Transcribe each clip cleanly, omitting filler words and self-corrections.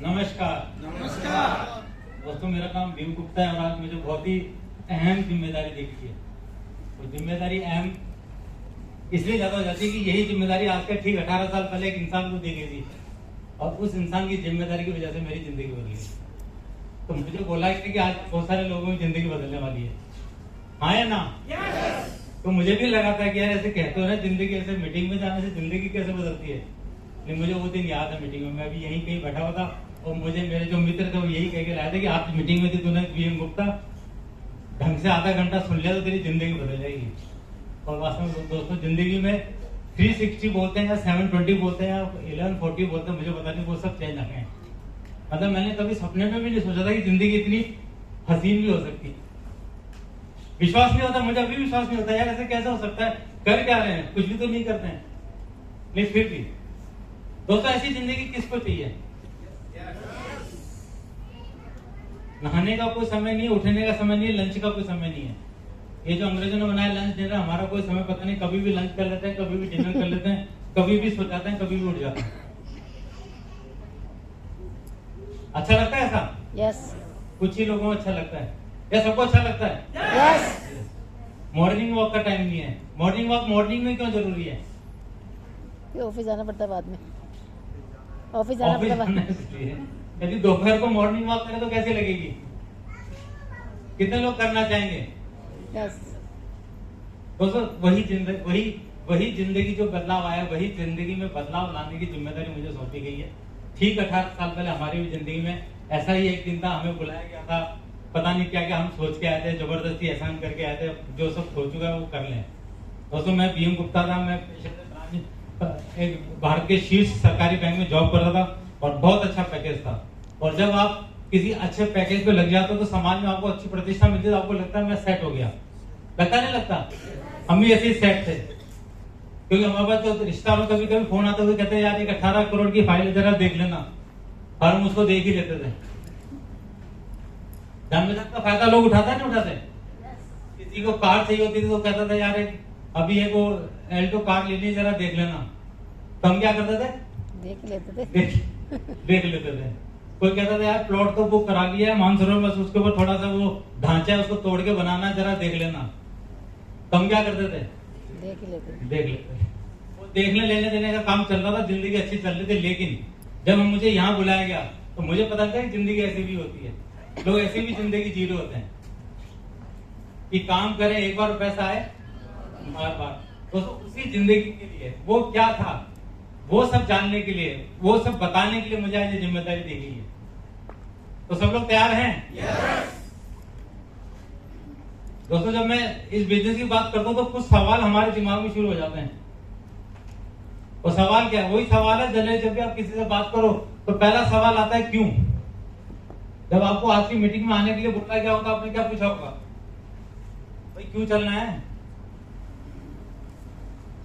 नमस्कार। दोस्तों, मेरा नाम भीम गुप्ता है और आज मुझे बहुत ही अहम जिम्मेदारी दी गई है। और जिम्मेदारी अहम इसलिए ज्यादा हो जाती है कि यही जिम्मेदारी आज से ठीक 18 साल पहले एक इंसान को दी गई थी और उस इंसान की जिम्मेदारी की वजह से मेरी जिंदगी बदल गई। तो मुझे बोला है कि आज बहुत सारे लोगों की जिंदगी बदलने वाली है, हाँ या ना? तो मुझे भी लगा था कि यार ऐसे कहते हो ना, जिंदगी ऐसे मीटिंग में जाने से जिंदगी कैसे बदलती है। लेकिन मुझे वो दिन याद है, मीटिंग में मैं भी यहीं कहीं बैठा हुआ था और मुझे मेरे जो मित्र थे वो यही कह के लाए थे कि आप मीटिंग में थी, तूने भीम गुप्ता ढंग से आधा घंटा सुन लिया तो तेरी जिंदगी बदल जाएगी। और वास्तव में दोस्तों, जिंदगी में 360 बोलते हैं या 720 बोलते हैं या 1140 बोलते हैं, मुझे पता नहीं, वो सब चेंज आ गए हैं। मतलब मैंने कभी सपने में भी नहीं सोचा था कि जिंदगी इतनी हसीन भी हो सकती। विश्वास नहीं होता, मुझे अभी विश्वास नहीं होता यार, ऐसे कैसे हो सकता है। कर क्या रहे हैं, कुछ भी तो नहीं करते हैं, नहीं फिर भी दोस्तों ऐसी जिंदगी किसको चाहिए। नहाने का कोई समय नहीं है, उठने का समय नहीं है, लंच का कोई समय नहीं है। ये जो अंग्रेजों ने बनाया लंच डिनर, हमारा कोई समय पता नहीं, कभी भी लंच कर लेते हैं, कभी भी डिनर कर लेते हैं, कभी भी सो जाते हैं, कभी भी उठ जाते हैं। अच्छा लगता है ऐसा? यस। कुछ ही लोगों को अच्छा लगता है या सबको अच्छा लगता है? यस। मॉर्निंग वॉक का टाइम नहीं है। मॉर्निंग वॉक मॉर्निंग में क्यों जरूरी है? ऑफिस जाना पड़ता है बाद में, ऑफिस जाना पड़ता है बाद में। यदि दोपहर को मॉर्निंग वॉक करें तो कैसी लगेगी? कितने लोग करना चाहेंगे? यस। दोस्तों वही जिंदगी जो बदलाव आया, वही जिंदगी में बदलाव लाने की जिम्मेदारी मुझे सौंपी गई है। ठीक 18 साल पहले हमारी भी जिंदगी में ऐसा ही एक दिन था, हमें बुलाया गया था, पता नहीं क्या क्या हम सोच के आए थे, जबरदस्ती एहसान करके आए थे, जो सब हो चुका है वो कर लें। दोस्तों, मैं भीम गुप्ता था, मैं एक भारत के शीर्ष सरकारी बैंक में जॉब कर रहा था और बहुत अच्छा पैकेज था। और जब आप किसी अच्छे पैकेज पे लग जाते हो तो समाज में आपको अच्छी प्रतिष्ठा मिलती है, तो आपको लगता है मैं सेट हो गया। लगता नहीं लगता? हम भी ऐसे ही सेट थे, क्योंकि हमारे पास जो रिश्तेदारों कभी कभी फोन आता हुए कहते हैं यार एक 18 करोड़ की फाइल जरा देख लेना, और हम उसको देख ही लेते थे। जान बचत का फायदा लोग उठाते नहीं उठाते? किसी को कार चाहिए होती थी तो कहता था यार अभी एक वो एल्टो कार लेनी, जरा देख लेना। तो हम क्या करते थे? देख लेते थे। देख लेते थे। कोई कहता था यार प्लॉट तो बुक करा लिया है मानसरोवर, बस उसके ऊपर थोड़ा सा वो ढांचा है उसको तोड़ के बनाना, जरा देख लेना। तो हम क्या करते थे? देख लेते थे। वो देखने लेने देने का काम चल रहा था, जिंदगी अच्छी चल रही थी। लेकिन जब मुझे यहाँ बुलाया गया तो मुझे पता चला कि जिंदगी ऐसी भी होती है, लोग ऐसी भी जिंदगी जी रहे होते हैं कि काम करें एक बार पैसा आए बार बार। तो उसी जिंदगी के लिए वो क्या था, वो सब जानने के लिए, वो सब बताने के लिए मुझे आज ये जिम्मेदारी दी गई है। तो सब लोग तैयार हैं? दोस्तों, जब मैं इस बिजनेस की बात करता हूं तो कुछ सवाल हमारे दिमाग में शुरू हो जाते हैं। और सवाल क्या है? वही सवाल है जब भी आप किसी से बात करो तो पहला सवाल आता है क्यों। जब आपको आज की मीटिंग में आने के लिए बोला गया होगा, आपने क्या पूछा होगा? भाई क्यों चलना है?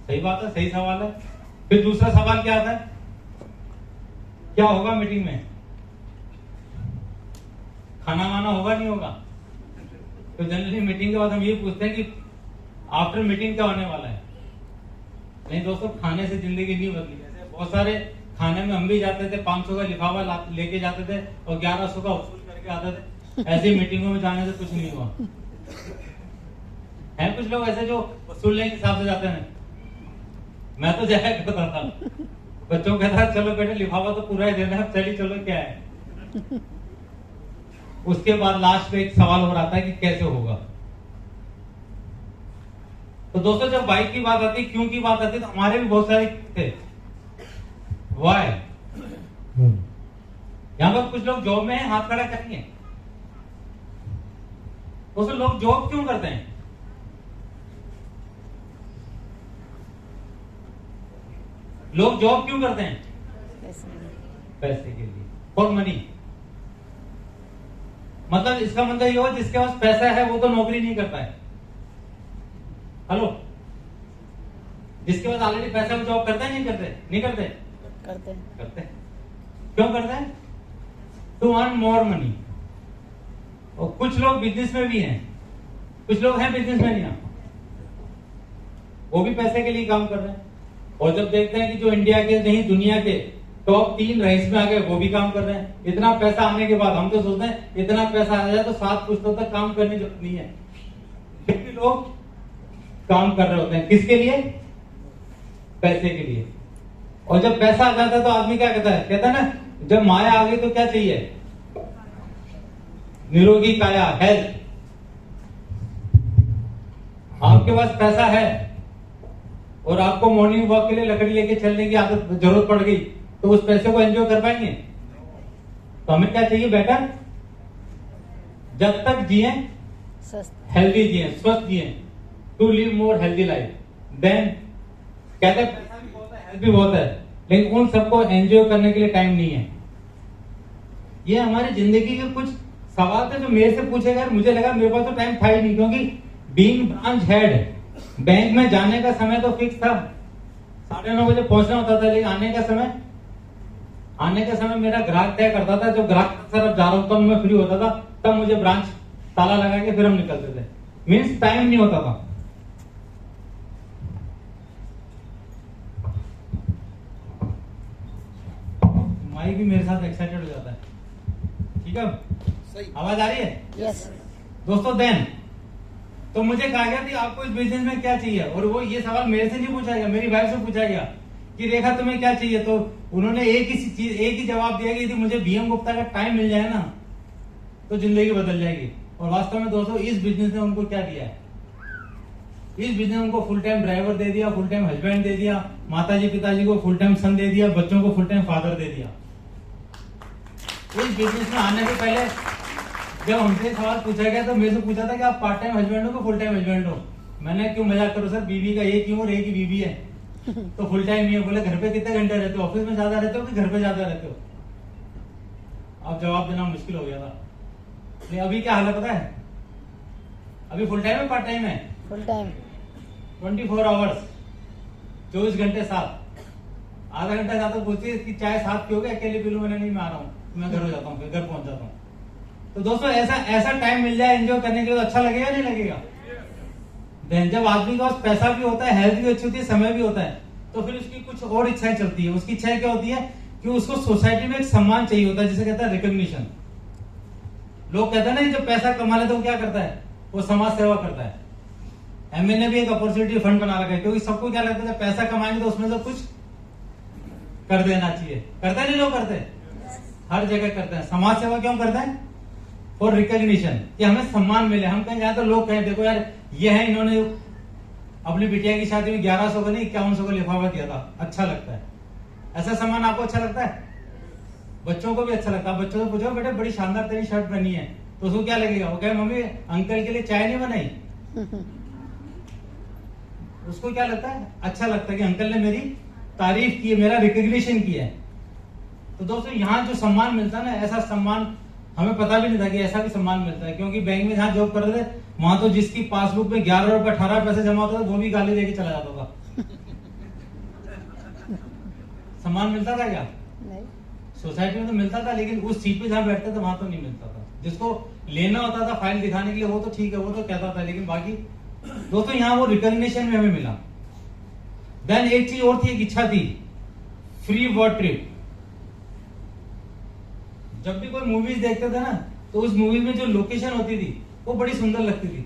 सही बात है, सही सवाल है। फिर दूसरा सवाल क्या आता है? क्या होगा मीटिंग में? खाना वाना होगा नहीं होगा? तो जनरली मीटिंग के बाद हम ये पूछते हैं कि आफ्टर मीटिंग क्या होने वाला है। नहीं दोस्तों, खाने से जिंदगी नहीं बदली। जैसे बहुत सारे खाने में हम भी जाते थे, 500 का लिफाफा लेके जाते थे और 1100 का वसूल करके आते थे। ऐसी मीटिंगों में जाने से कुछ नहीं हुआ है। कुछ लोग ऐसे जो वसूलने के हिसाब से जाते हैं। मैं तो जाया करता था, बच्चों को कहता चलो बेटे लिफाफा तो पूरा ही देना है, चलिए चलो क्या है। उसके बाद लास्ट में एक सवाल हो रहा था कि कैसे होगा। तो दोस्तों, जब बाइक की बात आती, क्यों की बात आती, तो हमारे भी बहुत सारे थे। वाई? यहां पर कुछ लोग जॉब में हैं, हाथ खड़ा करेंगे। दोस्तों, लोग जॉब क्यों करते हैं? लोग जॉब क्यों करते हैं? पैसे के लिए, फॉर मनी। मतलब इसका मतलब ये हो जिसके पास पैसा है वो तो नौकरी नहीं करता है। हेलो, जिसके पास ऑलरेडी पैसा है वो जॉब करता है नहीं करते? नहीं करते? करते। क्यों करते हैं? To earn more money. और कुछ लोग बिजनेस में भी हैं, कुछ लोग हैं बिजनेस में नहीं, वो भी पैसे के लिए काम कर रहे हैं। और जब देखते हैं कि जो इंडिया के नहीं दुनिया के टॉप 3 रईस में आ गए, वो भी काम कर रहे हैं। इतना पैसा आने के बाद हम तो सोचते हैं इतना पैसा आ जाए तो 7 पुश्तों तक काम करने की जरूरत नहीं है, फिर भी लोग काम कर रहे होते हैं। किसके लिए? पैसे के लिए। और जब पैसा आ जाता है तो आदमी क्या कहता है ना, जब माया आ गई तो क्या चाहिए? निरोगी काया, हेल्थ। आपके पास पैसा है और आपको मॉर्निंग वॉक के लिए लकड़ी लेके चलने की आदत जरूरत पड़ गई, तो उस पैसे को एंजॉय कर पाएंगे? तो हमें क्या चाहिए? बेटर, जब तक जिए हेल्दी जिए, स्वस्थ जिए, to live more healthy life. Then कहते हैं पैसा भी बहुत है, हेल्थ भी बहुत है, लेकिन उन सबको एंजॉय करने के लिए टाइम नहीं है। ये हमारी जिंदगी के कुछ सवाल थे जो मेरे से पूछे गए। मुझे लगा मेरे पास तो टाइम था ही नहीं, क्योंकि बीइंग ब्रांच हेड, बैंक में जाने का समय तो फिक्स था, 9:30 बजे पहुंचना होता था, लेकिन आने का समय मेरा ग्राहक तय करता था। जब ग्राहक सर अब जा रहा हूं, तब मैं फ्री होता था, तब मुझे ब्रांच ताला लगा के फिर हम निकलते थे। मीन्स टाइम नहीं होता था। माई भी मेरे साथ एक्साइटेड हो जाता है। ठीक है, आवाज आ रही है? यस। दोस्तों, देन तो मुझे कहा गया कि आपको इस बिजनेस में क्या चाहिए, और वो ये सवाल मेरे से नहीं पूछा गया, मेरी वाइफ से पूछा गया कि रेखा तुम्हें क्या चाहिए। तो उन्होंने एक ही जवाब दिया कि यदि मुझे बीएम गुप्ता का टाइम मिल जाए ना तो जिंदगी बदल जाएगी। और वास्तव में दोस्तों, इस बिजनेस ने उनको क्या दिया है? इस बिजनेस ने उनको फुल टाइम ड्राइवर दे दिया, फुल टाइम हस्बैंड दे दिया, माताजी पिताजी को फुल टाइम सन दे दिया, बच्चों को फुल टाइम फादर दे दिया। इस बिजनेस में आने से पहले जब हमसे सवाल पूछा गया तो मेरे से पूछा था कि आप पार्ट टाइम हस्बैंड हो कि फुल टाइम हस्बैंड हो। मैंने क्यों मजाक करो सर, बीवी का एक ही और एक ही बीवी है तो फुल टाइम ही है। बोले घर पे कितने घंटे रहते हो, ऑफिस में ज्यादा रहते हो कि घर पे ज्यादा रहते हो? अब जवाब देना मुश्किल हो गया था। लेकिन अभी क्या हाल है पता है? अभी फुल टाइम है, पार्ट टाइम है? Full time. 24 आवर्स, 24 घंटे साथ। आधा घंटा ज्यादा पूछती है कि चाय साथ पियोगे? अकेले पी लूं। मैंने नहीं, मैं आ रहा हूँ, मैं घर हो जाता हूँ, फिर घर पहुंच जाता हूँ। तो दोस्तों, ऐसा टाइम मिल जाए एंजॉय करने के लिए तो अच्छा लगेगा नहीं लगेगा? देन जब आदमी के पास पैसा भी होता है, हेल्थ भी अच्छी होती है, समय भी होता है, तो फिर उसकी कुछ और इच्छाएं चलती है। उसकी इच्छाएं क्या होती है कि उसको सोसाइटी में एक सम्मान चाहिए होता है, जिसे कहता है रिकॉग्निशन। लोग कहते हैं ना, जब पैसा कमा लेता है वो क्या करता है? वो समाज सेवा करता है। एमए ने भी एक अपॉर्चुनिटी फंड बना रखा है, क्योंकि सबको क्या लगता है जब पैसा कमाएंगे तो उसमें से कुछ कर देना चाहिए। करते नहीं लोग? करते, हर जगह करते हैं। समाज सेवा क्यों करते हैं? फॉर रिकॉग्निशन, कि हमें सम्मान मिले। हम कहीं जाए तो लोग कहें देखो यार, ये है, इन्होंने अपनी बिटिया की शादी में 1100 का नहीं 5100 का लिफाफा दिया था। अच्छा लगता है। ऐसा सम्मान आपको अच्छा लगता है? बच्चों को भी अच्छा लगता है। बच्चों से पूछो बेटा बड़ी शानदार तेरी शर्ट पहनी है, तो उसको क्या लगेगा? वो कहे मम्मी अंकल के लिए चाय नहीं बनाई। उसको क्या लगता है? अच्छा लगता है कि अंकल ने मेरी तारीफ की है, मेरा रिकॉग्निशन किया है। तो दोस्तों, यहाँ जो सम्मान मिलता है ना, ऐसा सम्मान हमें पता भी नहीं था कि ऐसा भी सम्मान मिलता है। क्योंकि बैंक में जहाँ जॉब कर रहे थे, वहां तो जिसकी पासबुक में 11 रुपए 18 पैसे जमा होता था, वो भी गाली देके चला जाता था। सम्मान मिलता था क्या? नहीं। सोसाइटी में तो मिलता था, लेकिन उस सीट पे जहाँ बैठते थे वहां तो नहीं मिलता था। जिसको लेना होता था फाइल दिखाने के लिए, वो तो ठीक है, वो तो कहता था, लेकिन बाकी दोस्तों यहाँ वो रिकॉग्निशन में हमें मिला। देन एक चीज और थी, एक इच्छा थी, फ्री वर्ल्ड ट्रिप। जब भी कोई मूवीज देखते थे ना, तो उस मूवी में जो लोकेशन होती थी वो बड़ी सुंदर लगती थी।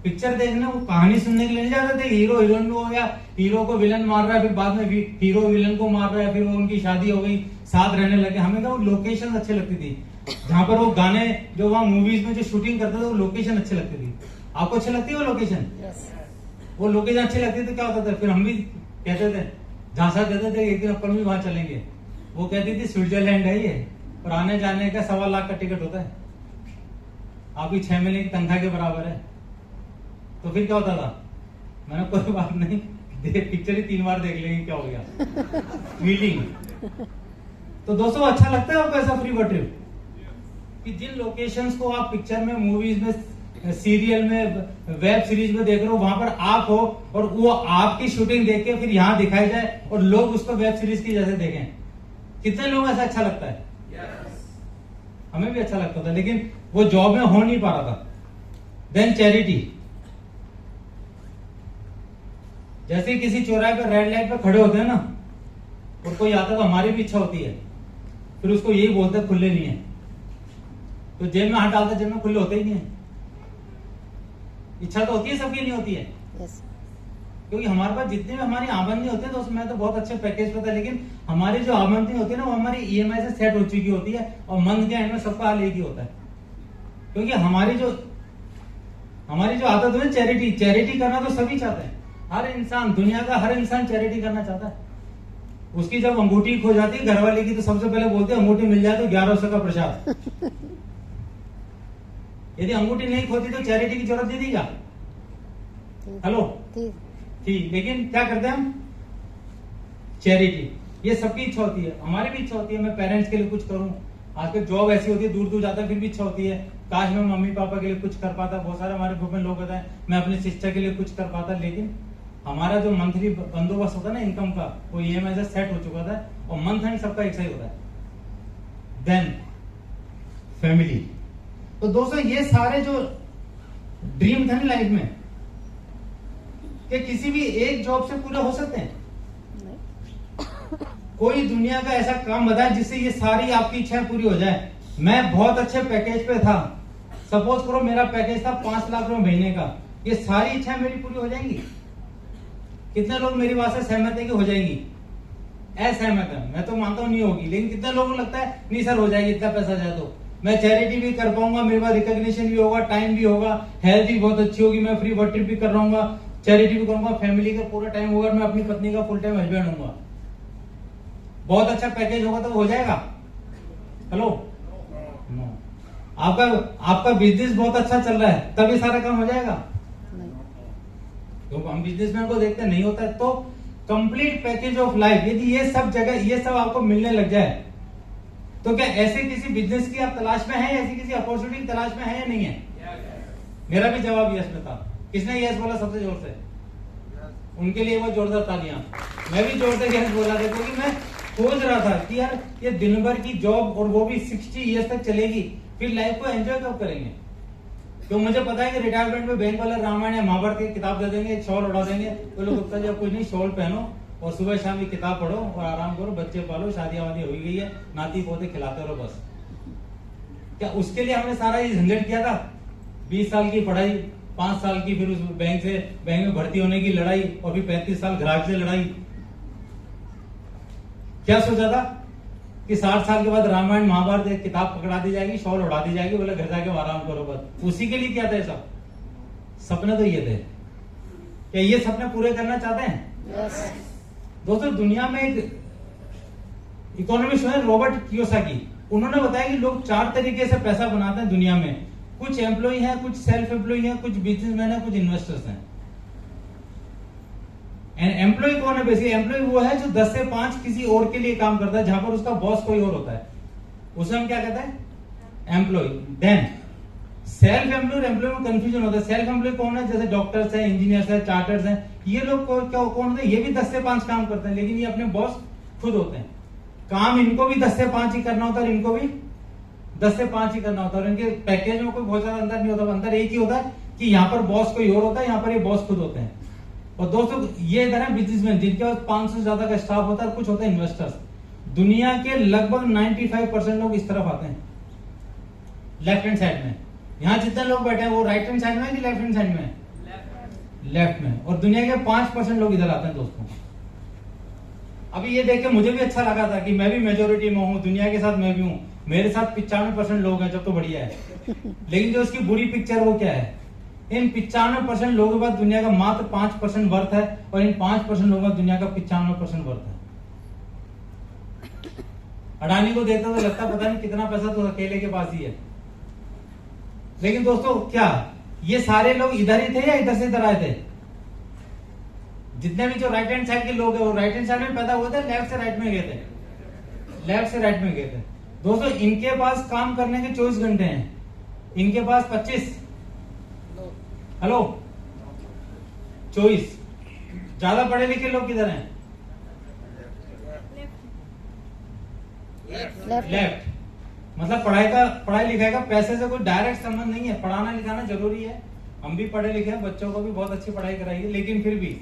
पिक्चर देखने, वो कहानी सुनने के लिए नहीं जाते थे। हीरो हीरोइन हो गया, हीरो को विलन मार रहा है, फिर बाद में हीरो विलन को मार रहा है, फिर वो उनकी शादी हो गई, साथ रहने लगे। हमें क्या वो लोकेशन अच्छी लगती थी, जहां पर वो गाने जो वहां मूवीज में जो शूटिंग करते थे, वो लोकेशन अच्छी लगती थी। आपको अच्छी लगती है वो लोकेशन? वो लोकेशन अच्छी लगती तो क्या होता था, फिर हम भी कहते थे, झांसा देते थे एक दिन अपन भी वहां चलेंगे। वो कहती थी स्विट्जरलैंड है ये, और आने जाने का 1.25 लाख का टिकट होता है, आपकी 6 महीने की तनख्वाह के बराबर है। तो फिर क्या होता था? मैंने कोई बात नहीं, पिक्चर ही 3 बार देख लेंगे, क्या हो गया, फीलिंग। तो दोस्तों, अच्छा लगता है आपको ऐसा फ्री वर्ल्ड ट्रिप, कि जिन लोकेशंस को आप पिक्चर में, मूवीज में, सीरियल में, वेब सीरीज में देख रहे हो, वहां पर आप हो, और वो आपकी शूटिंग देख के फिर यहाँ दिखाई जाए और लोग उसको वेब सीरीज की जैसे देखें। कितने लोग ऐसा अच्छा लगता है? हमें भी अच्छा लगता था, लेकिन वो जॉब में हो नहीं पा रहा था। Then charity. जैसे किसी चौराहे पर रेड लाइट पर खड़े होते हैं ना, और कोई आता तो हमारी भी इच्छा होती है, फिर उसको यही बोलते हैं खुले नहीं है। तो जेब में हाथ डालते जेब में खुले होते ही नहीं है। इच्छा तो होती है सबकी, नहीं होती है। यस क्योंकि हमारे पास जितनी भी हमारी आमदनी होती है तो उसमें तो बहुत अच्छे पैकेज पे था, लेकिन हमारी जो आमदनी होती है ना वो हमारी ईएमआई से सेट हो चुकी होती है, और मंथ के एंड में सबका हाल एक ही होता है। क्योंकि हमारी जो आदत है चैरिटी करना तो सभी चाहते हैं। हर इंसान, दुनिया का हर इंसान चैरिटी करना चाहता है। उसकी जब अंगूठी खो जाती है घर वाले की, तो सबसे पहले बोलते हैं अंगूठी मिल जाए तो 1100 का प्रसाद। यदि अंगूठी नहीं खोती तो चैरिटी की जरूरत नहीं थी क्या? हेलो ठीक, लेकिन क्या करते हैं हम? चैरिटी। ये सबकी इच्छा होती है, हमारी भी इच्छा होती है मैं पेरेंट्स के लिए कुछ करूं। आजकल जॉब ऐसी होती है, दूर दूर जाता है, फिर भी इच्छा होती है काश मैं मम्मी पापा के लिए कुछ कर पाता। बहुत सारे हमारे ग्रुप में लोग होते हैं मैं अपनी सिस्टर के लिए कुछ कर पाता, लेकिन हमारा जो मंथली बंदोबस्त होता है ना इनकम का, वो ईएमआई से सेट हो चुका था, और मंथ एंड सबका एक सही होता है। Then family. तो दोस्तों ये सारे जो ड्रीम थे ना लाइफ में, कि किसी भी एक जॉब से पूरे हो सकते हैं? कोई दुनिया का ऐसा काम बताए जिससे ये सारी आपकी इच्छाएं पूरी हो जाए। मैं बहुत अच्छे पैकेज पे था, सपोज करो मेरा पैकेज था 5 लाख रुपए महीने का, ये सारी इच्छाएं मेरी पूरी हो जाएंगी? कितने लोग मेरी बात से सहमत है कि हो जाएंगी? असहमत है, मैं तो मानता हूं नहीं होगी, लेकिन कितने लोगों को लगता है नहीं सर हो जाएगी, इतना पैसा जाए तो मैं चैरिटी भी कर पाऊंगा, मेरे पास रिकॉग्निशन भी होगा, टाइम भी होगा, हेल्थ भी बहुत अच्छी होगी, मैं फ्री वर्ल्ड ट्रिप भी कर रहा हूँ, चैरिटी भी करूंगा, फैमिली का पूरा टाइम होगा, मैं अपनी पत्नी का फुल टाइम हस्बैंड हूंगा, बहुत अच्छा पैकेज होगा तो हो जाएगा? Hello no. आपका बिजनेस बहुत अच्छा चल रहा है तभी सारा काम हो जाएगा? तो हम बिजनेसमैन को देखते नहीं होता है। तो कंप्लीट पैकेज ऑफ लाइफ, यदि ये सब जगह ये सब आपको मिलने लग जाए, तो क्या ऐसे किसी बिजनेस की आप तलाश में है, ऐसी किसी अपॉर्चुनिटी की तलाश में है या नहीं है? मेरा भी जवाब यस में था। किसने यस बोला सबसे जोर से? उनके लिए वो जोरदार तालियां। मैं भी जोर से यस बोला था, क्योंकि मैं सोच रहा था कि यार ये दिन भर की जॉब और वो भी 60 ईयर्स तक चलेगी, फिर लाइफ को एंजॉय कब करेंगे? तो मुझे पता है कि रिटायरमेंट में बैंक वाले रामायण या महाभारत की किताब दे देंगे, शॉल उड़ा देंगे, तो लोग गुप्ता जी कुछ नहीं, शॉल पहनो और सुबह शाम की किताब पढ़ो और आराम करो, बच्चे पालो, शादियां वादी हो गई है, नाती पोते खिलाते रहो बस। क्या उसके लिए हमने सारा ये झंझट किया था? 20 साल की पढ़ाई, 5 साल की फिर उस बैंक में भर्ती होने की लड़ाई, और फिर 35 साल ग्राहक से लड़ाई। क्या सोचा था कि 60 साल के बाद रामायण महाभारत एक किताब पकड़ा दी जाएगी, शॉल उड़ा दी जाएगी, बोले घर जाके आराम करो बस। उसी के लिए क्या था सब सपने? तो ये थे। क्या ये सपने पूरे करना चाहते हैं? यस दोस्तों दुनिया में एक इकोनॉमिस्ट है रॉबर्ट कियोसाकी, उन्होंने बताया कि लोग 4 तरीके से पैसा बनाते हैं दुनिया में। कुछ एम्प्लॉय हैं, कुछ सेल्फ एम्प्लॉय हैं, कुछ बिजनेसमैन हैं, कुछ इन्वेस्टर्स हैं। एम्प्लॉय कौन है? बेसिकली एम्प्लॉय वो है जो 10 से 5 किसी और के लिए काम करता है, जहां पर उसका बॉस कोई और होता है, उसे हम क्या कहते हैं? Employ. Then self employ, employ में कंफ्यूजन होता है। सेल्फ एम्प्लॉय कौन है? जैसे डॉक्टर्स हैं, इंजीनियर्स हैं, चार्टर्स हैं, ये लोग कौन होते हैं? ये भी 10 से 5 काम करते हैं, लेकिन ये अपने बॉस खुद होते हैं। काम इनको भी 10 से 5 ही करना होता है, और इनको भी 10 से 5 ही करना होता है, और इनके पैकेज में कोई बहुत ज्यादा अंतर नहीं होता। अंतर एक ही होता है कि यहाँ पर बॉस कोई और होता है, यहाँ पर ये बॉस खुद होते हैं। और दोस्तों ये इधर है बिजनेसमैन, जिनके पास 500 से ज्यादा का स्टाफ होता है, कुछ होते हैं इन्वेस्टर्स। दुनिया के लगभग 95% लोग इस तरफ आते हैं, लेफ्ट हैंड साइड में। यहाँ जितने लोग बैठे हैं वो राइट हैंड साइड में है कि लेफ्ट हैंड साइड में? लेफ्ट में। और दुनिया के 5% लोग इधर आते हैं दोस्तों। अभी ये देख के मुझे भी अच्छा लगा था कि मैं भी मेजोरिटी में हूँ, दुनिया के साथ मैं भी हूँ, मेरे साथ 95% लोग हैं, जब तो बढ़िया है। लेकिन जो उसकी बुरी पिक्चर वो क्या है? इन 95% लोगों के पास दुनिया का मात्र 5% वर्थ है, और इन 5% लोगों का दुनिया का 95% वर्थ है। अडानी को देखते तो लगता पता नहीं कितना पैसा तो अकेले के पास ही है। लेकिन दोस्तों क्या ये सारे लोग इधर ही थे या इधर से इधर आए थे? जितने भी जो राइट हैंड साइड के लोग हैं वो राइट हैंड साइड में पैदा हुए थे, लेफ्ट से राइट में गए थे, लेफ्ट से राइट में गए थे। दोस्तों इनके पास काम करने के 24 घंटे हैं, इनके पास 25, हेलो 24। ज्यादा पढ़े लिखे लोग किधर हैं? लेफ्ट। मतलब पढ़ाई लिखाई का पैसे से कोई डायरेक्ट संबंध नहीं है। पढ़ाना लिखाना जरूरी है, हम भी पढ़े लिखे हैं, बच्चों को भी बहुत अच्छी पढ़ाई कराई है, लेकिन फिर भी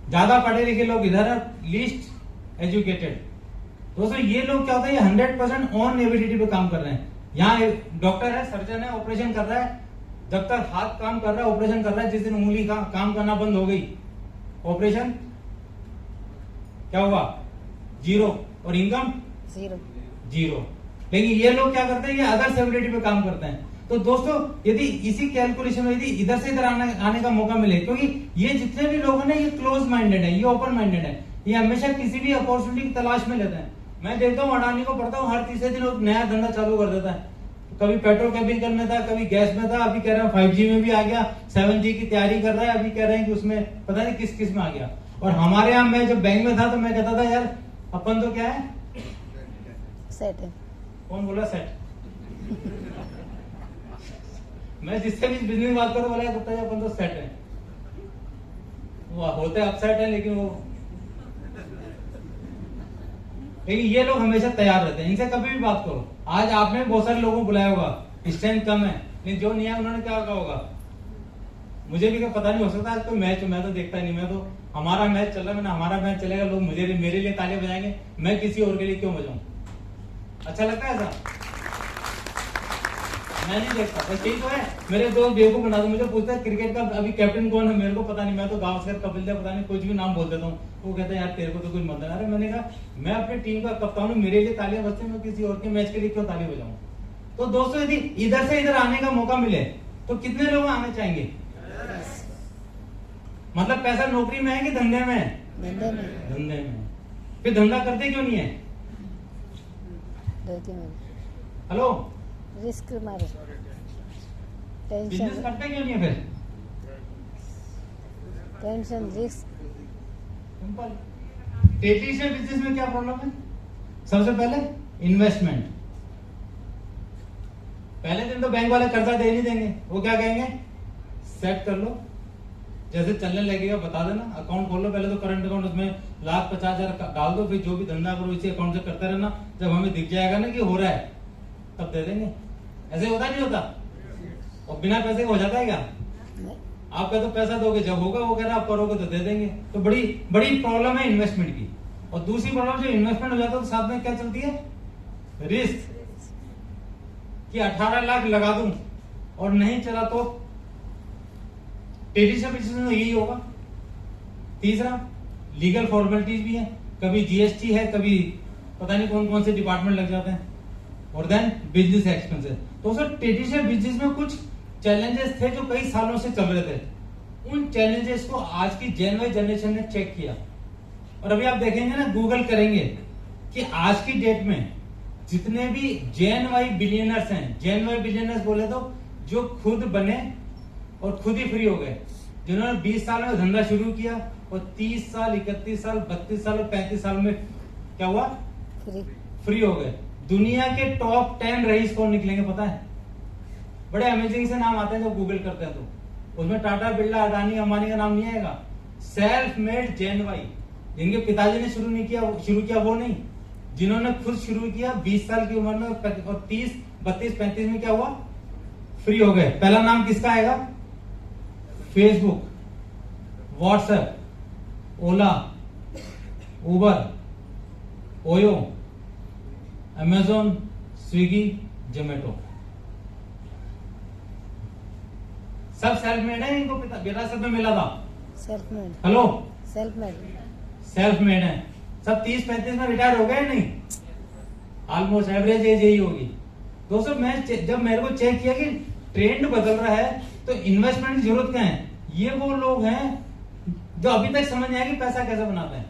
ज्यादा पढ़े लिखे लोग इधर है, लीस्ट एजुकेटेड। दोस्तों ये लोग क्या होता है, ये 100% ऑन एबिलिटी पे काम कर रहे हैं। यहाँ डॉक्टर है, सर्जन है, ऑपरेशन कर रहा है, जब तक हाथ काम कर रहा है ऑपरेशन कर रहा है, जिस दिन उंगली काम करना बंद हो गई ऑपरेशन क्या हुआ, जीरो, और इनकम जीरो। लेकिन ये लोग क्या करते हैं, ये अदर एबिलिटी पे काम करते हैं। तो दोस्तों यदि इसी कैलकुलेशन में यदि इधर से इधर आने का मौका मिले, क्योंकि ये जितने भी लोग हैं ना, ये क्लोज माइंडेड है, ये ओपन माइंडेड है, ये हमेशा किसी भी अपॉर्चुनिटी की तलाश में लेते हैं। मैं देखता हूँ अडानी को पढ़ता हूँ, हर तीसरे दिन नया धंधा चालू कर देता है। कभी पेट्रोकेमिकल में था, कभी गैस में था, अभी कह रहे हैं 5G में भी आ गया, 7G की तैयारी कर रहा है, अभी कह रहे हैं कि उसमें पता नहीं किस किस में आ गया। और हमारे यहाँ मैं जब बैंक में था तो मैं कहता था यार अपन तो क्या है, सेट है। कौन बोला सेट? मैं जिससे भी बिजनेस में बात करूं बोला है अपन तो सेट है, वो होते अपसेट है, लेकिन ये लोग हमेशा तैयार रहते हैं, इनसे कभी भी बात करो। आज आपने बहुत सारे लोगों को बुलाया होगा, स्ट्रेंथ कम है, लेकिन जो नहीं है उन्होंने क्या कहा होगा, मुझे भी क्या पता नहीं, हो सकता है कोई मैच, मैं तो देखता नहीं, मैं तो हमारा मैच चल रहा है, मैंने हमारा मैच चलेगा, लोग मेरे लिए तालियां बजाएंगे, मैं किसी और के लिए क्यों बजाऊं? अच्छा लगता है ऐसा? मैं नहीं देखता, बस यही तो है। मेरे दोस्त बेवकूफ बना दो, मुझे पूछता है क्रिकेट का अभी कैप्टन कौन है, मेरे को पता नहीं, मैं तो गावस्कर, कपिल देव, पता नहीं कुछ भी नाम बोल देता हूँ। वो कहता है यार तेरे को तो कुछ मतलब। अरे मैंने कहा मैं अपनी टीम का कप्तान हूँ, मेरे लिए तालियां बजती, मैं किसी और के मैच के लिए क्यों ताली बजाऊं? तो दोस्तों यदि इधर से इधर आने का मौका मिले तो कितने लोग आने चाहेंगे? मतलब पैसा नौकरी में है कि धंधे में है? धंधे में। फिर धंधा करते क्यों नहीं है? हेलो, रिस्क मारे, बिजनेस करते क्यों नहीं है? फिर tension, risk, simple. Traditional business में क्या प्रॉब्लम है? सबसे पहले इन्वेस्टमेंट। पहले दिन तो बैंक वाले कर्जा दे नहीं देंगे, वो क्या कहेंगे, सेट कर लो, जैसे चलने लगेगा बता देना, अकाउंट खोल लो, पहले तो करंट अकाउंट, उसमें 1,50,000 डाल दो, फिर जो भी धंधा करो इसी अकाउंट से करते रहना, जब हमें दिख जाएगा ना कि हो रहा है तब दे देंगे। ऐसे होता नहीं होता? और बिना पैसे के हो जाता है क्या? आप कह तो पैसा दोगे, जब होगा वो कह रहा आप करोगे तो दे देंगे। तो बड़ी बड़ी प्रॉब्लम है इन्वेस्टमेंट की। और दूसरी प्रॉब्लम, जो इन्वेस्टमेंट हो जाता है तो साथ में क्या चलती है, रिस्क, कि 18 लाख लगा दूं और नहीं चला तो ट्रेडिशनल बिजनेस में यही होगा। तीसरा, लीगल फॉर्मेलिटीज भी है, कभी जीएसटी है, कभी पता नहीं कौन कौन से डिपार्टमेंट लग जाते हैं, और देन बिजनेस एक्सपेंसेस। तो सर ट्रेडिशनल बिजनेस में कुछ चैलेंजेस थे जो कई सालों से चल रहे थे, उन चैलेंजेस को आज की जेन वाई जनरेशन ने चेक किया। और अभी आप देखेंगे ना, गूगल करेंगे कि आज की डेट में जितने भी जेन वाई बिलियनर्स हैं, जेन वाई बिलियनर्स बोले तो जो खुद बने और खुद ही फ्री हो गए, जिन्होंने 20 साल में धंधा शुरू किया और 30 साल, 31 साल, 32 साल और 35 साल में क्या हुआ, फ्री हो गए। दुनिया के टॉप 10 रईस कौन निकलेंगे पता है? बड़े अमेजिंग से नाम आते हैं जब गूगल करते हैं तो उसमें टाटा, बिरला, अडानी, अंबानी का नाम नहीं आएगा। सेल्फ मेड जेन वाई, जिनके पिताजी ने शुरू किया वो नहीं, जिन्होंने खुद शुरू किया 20 साल की उम्र में और 30, 32, 35 में क्या हुआ, फ्री हो गए। पहला नाम किसका आएगा? फेसबुक, व्हाट्सएप, ओला, उबर, ओयो, अमेजोन, स्विगी, जोमेटो, सब सेल्फ मेड है। इनको विरासत में मिला था। Self made. Hello, self made, self made है। सब 30-35 में रिटायर हो गए नहीं? ऑलमोस्ट एवरेज एज यही होगी। दोस्तों मैं जब मेरे को चेक किया कि ट्रेंड बदल रहा है तो इन्वेस्टमेंट की जरूरत क्या है, ये वो लोग हैं जो अभी तक समझ नहीं आया कि पैसा कैसे बनाते हैं।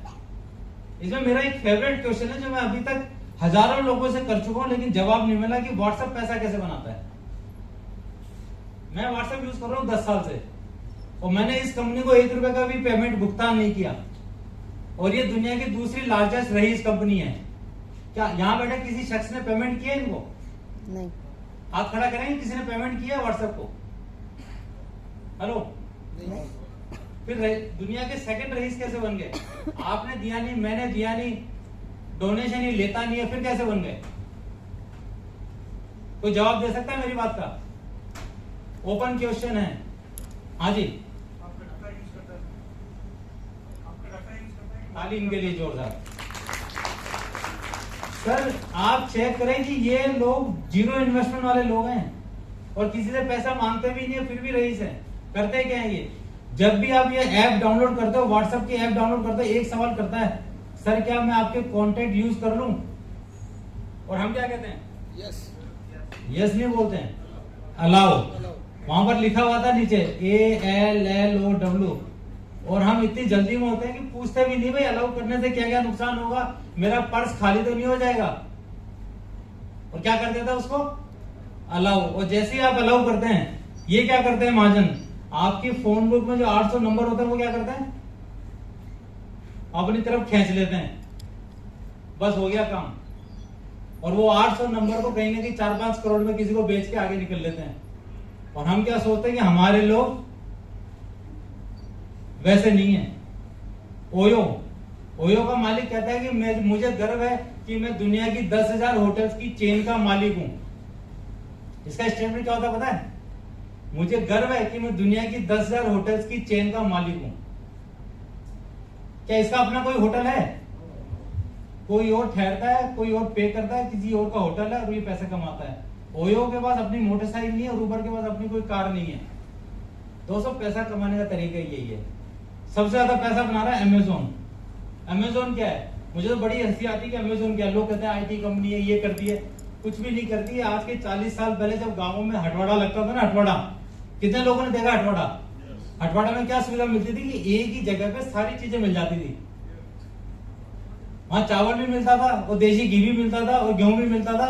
इसमें मेरा एक फेवरेट क्वेश्चन है जो मैं अभी तक हजारों लोगों से कर चुका हूं लेकिन जवाब नहीं मिला कि व्हाट्सएप पैसा कैसे बनाता है। मैं व्हाट्सएप यूज कर रहा हूं 10 साल से और मैंने इस कंपनी को 1 रुपए का भी पेमेंट भुगतान नहीं किया और ये दुनिया की दूसरी लार्जेस्ट रईस कंपनी है। क्या यहां बैठे किसी शख्स ने पेमेंट किया इनको? नहीं। हाथ खड़ा करेंगे किसी ने पेमेंट किया व्हाट्सएप को? हेलो, फिर दुनिया के सेकंड रईस कैसे बन गए? आपने दिया नहीं, मैंने दिया नहीं, डोनेशन ही लेता नहीं है, फिर कैसे बन गए? कोई जवाब दे सकता है मेरी बात का? ओपन क्वेश्चन है। हाँ जी, ताली इनके लिए जोरदार। सर आप चेक करें कि ये लोग जीरो इन्वेस्टमेंट वाले लोग हैं और किसी से पैसा मांगते भी नहीं है, फिर भी रईस है। करते क्या है ये, जब भी आप ये ऐप डाउनलोड करते हो, व्हाट्सएप की ऐप डाउनलोड करते हो, एक सवाल करता है, सर क्या मैं आपके कॉन्टेक्ट यूज कर लूं? और हम क्या कहते हैं? यस। यस नहीं बोलते हैं, अलाउ। वहां पर लिखा हुआ था नीचे ALLOW, और हम इतनी जल्दी में होते हैं कि पूछते भी नहीं भाई अलाउ करने से क्या क्या नुकसान होगा, मेरा पर्स खाली तो नहीं हो जाएगा। और क्या कर देता उसको? अलाउ। और जैसे ही आप अलाउ करते हैं, ये क्या करते हैं महाजन, आपकी फोन बुक में जो 800 नंबर होते हैं वो क्या करते हैं, अपनी तरफ खींच लेते हैं, बस हो गया काम। और वो 800 नंबर को कहीं ना कहीं 4-5 करोड़ में किसी को बेच के आगे निकल लेते हैं। और हम क्या सोचते हैं कि हमारे लोग वैसे नहीं है। ओयो का मालिक कहता है कि मुझे गर्व है कि मैं दुनिया की 10,000 होटल्स की चेन का मालिक हूं। इसका स्टेटमेंट क्या होता है पता है? मुझे गर्व है कि मैं दुनिया की 10,000 होटल्स की चेन का मालिक हूं। क्या इसका अपना कोई होटल है? कोई और ठहरता है, कोई और पे करता है, किसी और का होटल है और ये पैसे कमाता है। ओयो के पास अपनी मोटरसाइकिल नहीं है और उबर के पास अपनी कोई कार नहीं है। दोस्तों पैसा कमाने का तरीका यही है। सबसे ज्यादा पैसा बना रहा है अमेजोन। अमेजोन क्या है? मुझे तो बड़ी हंसी आती है कि अमेजोन क्या है। लोग कहते हैं IT कंपनी है, ये करती है, कुछ भी नहीं करती है। आज के 40 साल पहले जब गांवों में हटवाड़ा लगता था ना, हटवाड़ा, कितने लोगों ने देखा हटवाड़ा? हटवाड़ा में क्या सुविधा मिलती थी कि एक ही जगह पे सारी चीजें मिल जाती थी। वहां चावल भी मिलता था और देशी घी भी मिलता था और गेहूं भी मिलता था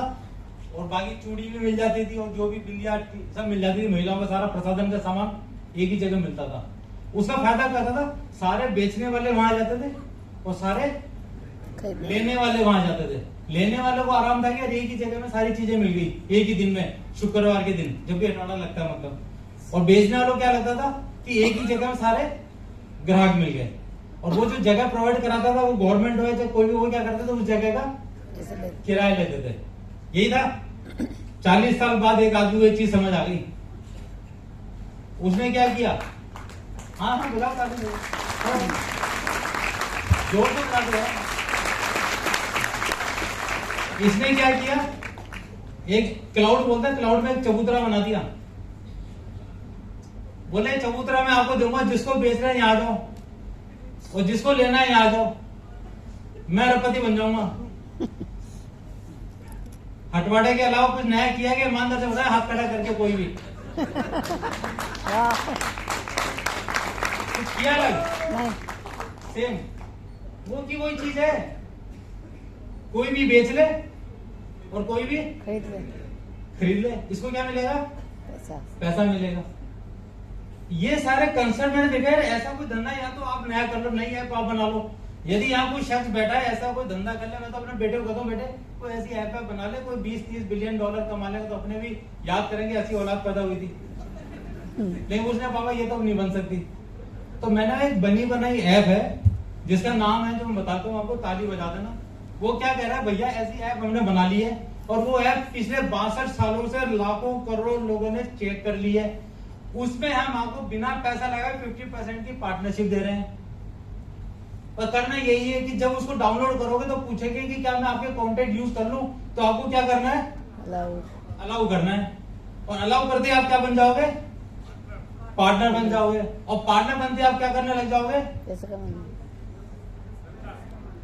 और बाकी चूड़ी भी मिल जाती थी और जो भी बिंदिया सब मिल जाती थी। महिलाओं का सारा प्रसाधन का सामान एक ही जगह मिलता था। उसका फायदा क्या था? सारे बेचने वाले वहां जाते थे और सारे लेने वाले वहां जाते थे। लेने वालों को आराम था कि एक ही जगह में सारी चीजें मिल गई एक ही दिन में, शुक्रवार के दिन जब भी हटवाड़ा लगता है मतलब। और बेचने वालों को क्या लगता था कि एक ही जगह में सारे ग्राहक मिल गए। और वो जो जगह प्रोवाइड कराता था, वो गवर्नमेंट हो चाहे कोई भी, वो क्या करते थे, उस जगह का किराया लेते थे। यही था। 40 साल बाद एक आदमी को एक चीज समझ आ गई। उसने क्या किया? हाँ बुलाओ जोर से बुला दो। इसने क्या किया? एक क्लाउड बोलता है, क्लाउड में एक चबूतरा बना दिया। बोले चबूतरा मैं आपको दूंगा, जिसको बेच रहे हैं यहाँ जाओ और जिसको लेना है यहाँ जाओ, मैं अरबपति बन जाऊंगा। हटवाड़े के अलावा कुछ नया किया कि ईमानदार से बताया, हाथ खड़ा करके कोई भी कुछ किया लग सेम वो की वही चीज है। कोई भी बेच ले और कोई भी खरीद ले। इसको क्या मिलेगा? पैसा मिलेगा। ये सारे कंसेप्ट मैंने देखा है। ऐसा कोई धंधा या तो आप नया कर लो, नई ऐप आप बना लो। यदि यहाँ कोई शख्स बैठा है ऐसा कोई धंधा कर ले, मैं तो अपने बेटे को कहता हूँ, बेटे कोई ऐसी ऐप बना ले, कोई 20-30 बिलियन डॉलर कमा लेगा तो अपने भी याद करेंगे ऐसी औलाद पैदा हुई थी। लेकिन उसने पापा ये तो नहीं बन सकती। तो मैंने एक बनी बनाई ऐप है जिसका नाम है, जो मैं बताता हूँ आपको, ताली बजा देना। वो क्या कह रहा है, भैया ऐसी ऐप हमने बना ली है और वो ऐप पिछले 62 सालों से लाखों करोड़ लोगों ने चेक कर ली है। उसमें हम आपको बिना पैसा लगाए 50% की पार्टनरशिप दे रहे हैं। और करना यही है कि जब उसको डाउनलोड करोगे तो पूछेंगे कि क्या मैं आपके कॉन्टेक्ट यूज कर लूं, तो आपको क्या करना है? अलाउ करना है। और अलाउ करते आप क्या बन जाओगे? पार्टनर बन जाओगे। और पार्टनर बनते आप क्या करने लग जाओगे?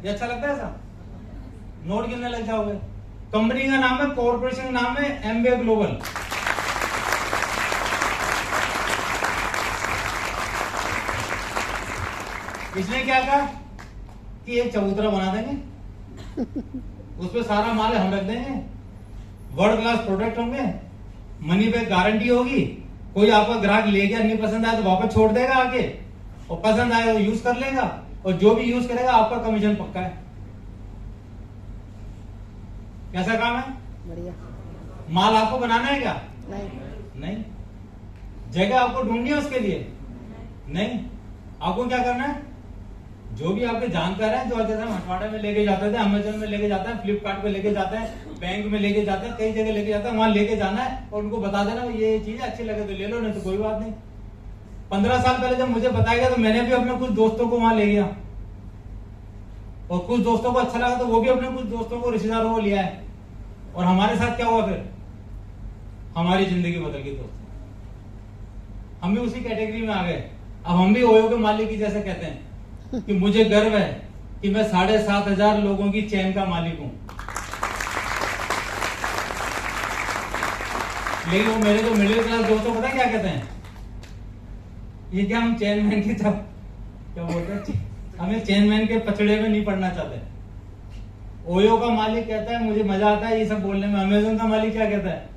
ये अच्छा लगता है ऐसा? नोट गिनने लग जाओगे। कंपनी का नाम है, कॉर्पोरेशन का नाम है एमवे ग्लोबल। इसने क्या कहा कि एक चबूतरा बना देंगे, उसपे सारा माल हम रख देंगे, वर्ल्ड क्लास प्रोडक्ट होंगे, मनी बैक गारंटी होगी। कोई आपका ग्राहक ले गया, नहीं पसंद आया तो वापस छोड़ देगा आगे, और पसंद आया तो यूज कर लेगा, और जो भी यूज करेगा आपका कमीशन पक्का है। कैसा काम है? बढ़िया। माल आपको बनाना है क्या? नहीं। जगह आपको ढूंढनी है उसके लिए? नहीं। आपको क्या करना है? जो भी आपके जानकार है, जो जैसे हम हटवाड़ा में लेके जाते थे, अमेजोन में लेके जाते हैं, फ्लिपकार्ट पे लेके जाते हैं, बैंक में लेके जाते हैं, कई जगह लेके जाते हैं, वहां लेके जाना है और उनको बता देना ये चीज अच्छी लगे तो ले लो, नहीं तो कोई बात नहीं। 15 साल पहले जब मुझे बताया गया तो मैंने भी अपने कुछ दोस्तों को वहां ले गया और कुछ दोस्तों को अच्छा लगा तो वो भी अपने कुछ दोस्तों को, रिश्तेदारों को लिया है। और हमारे साथ क्या हुआ फिर, हमारी जिंदगी बदल गई दोस्तों, हम भी उसी कैटेगरी में आ गए। अब हम भी ओयो के मालिक की जैसे कहते हैं कि मुझे गर्व है कि मैं 7,500 लोगों की चैन का मालिक हूं। लेकिन वो मेरे जो मिडिल क्लास दोस्तों पता क्या कहते हैं, ये क्या हम चेयरमैन की तरफ क्या बोलते हैं, हमें चेयरमैन के पचड़े में नहीं पड़ना चाहते। ओयो का मालिक कहता है मुझे मजा आता है ये सब बोलने में। अमेजन का मालिक क्या कहता है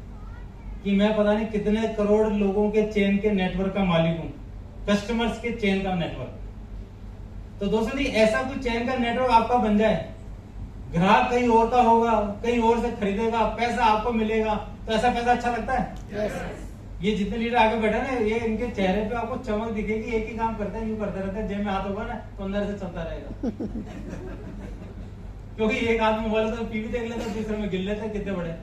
कि मैं पता नहीं कितने करोड़ लोगों के चेन के नेटवर्क का मालिक हूं, कस्टमर्स के चेन का नेटवर्क। तो दोस्तों जी ऐसा कुछ चेन का नेटवर्क आपका बन जाए, ग्राहक कहीं और का होगा, कहीं और से खरीदेगा, पैसा आपको मिलेगा, तो ऐसा पैसा अच्छा लगता है? यस। ये जितने लीडर आगे बैठे ना, ये इनके चेहरे पे आपको चमक दिखेगी, एक ही काम करते हैं, यूं करते रहते हैं, जेब में हाथ होगा ना तो अंदर से चलता रहेगा। क्योंकि एक हाथ में मोबाइल तो टीवी देख लेते, दूसरे में गिन लेते, कितने बड़े।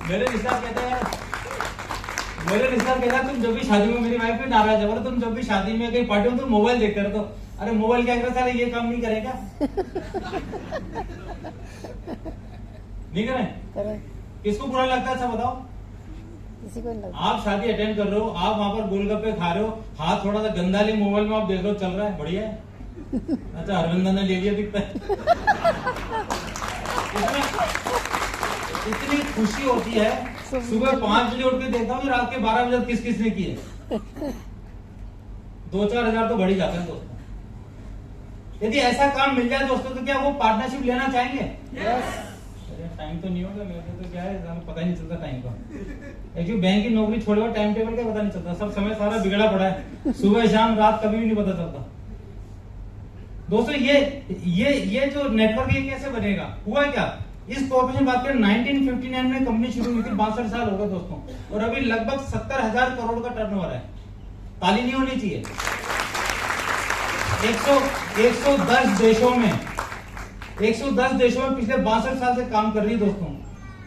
मेरे रिश्तेदार कहते हैं, तुम जब भी शादी में, मेरी वाइफ भी नाराज है, बोले तुम जब भी शादी में कहीं पार्टी में तुम मोबाइल देखते रहते हो। अरे मोबाइल क्या करता है, ये काम नहीं करेगा? नहीं करें? किसको बुरा लगता है अच्छा बताओ? किसी को नहीं लगता। आप शादी अटेंड कर रहे हो, आप वहां पर गोलगप्पे खा रहे हो, हाथ थोड़ा सा गंदा ले, मोबाइल में आप देख रहे हो, चल रहा है, बढ़िया है। अच्छा अरविंदर ने ले लिया दिखता है। इतनी खुशी होती है, सुबह 5 बजे उठ के देखता हूँ रात के 12 बजे किस किस ने किए। 2-4 हजार तो बढ़ ही जाते हैं दोस्तों। यदि ऐसा काम मिल जाए दोस्तों तो क्या वो पार्टनरशिप लेना चाहेंगे? टाइम तो नहीं होगा मेरे को, तो क्या है पता ही नहीं चलता टाइम का। एक्चुअली बैंक की नौकरी छोड़े हुआ टाइम टेबल का पता नहीं चलता, सब समय सारा बिगड़ा पड़ा है, सुबह शाम रात कभी भी नहीं पता चलता। दोस्तों ये जो नेटवर्क ये कैसे बनेगा, हुआ क्या, इस कॉर्पोरेशन बात करें 1959 में कंपनी शुरू हुई थी, 62 साल हो गए दोस्तों, और अभी लगभग 70,000 करोड़ का टर्नओवर है। ताली नहीं होनी चाहिए। 110 देशों में पिछले 62 साल से काम कर रही है दोस्तों।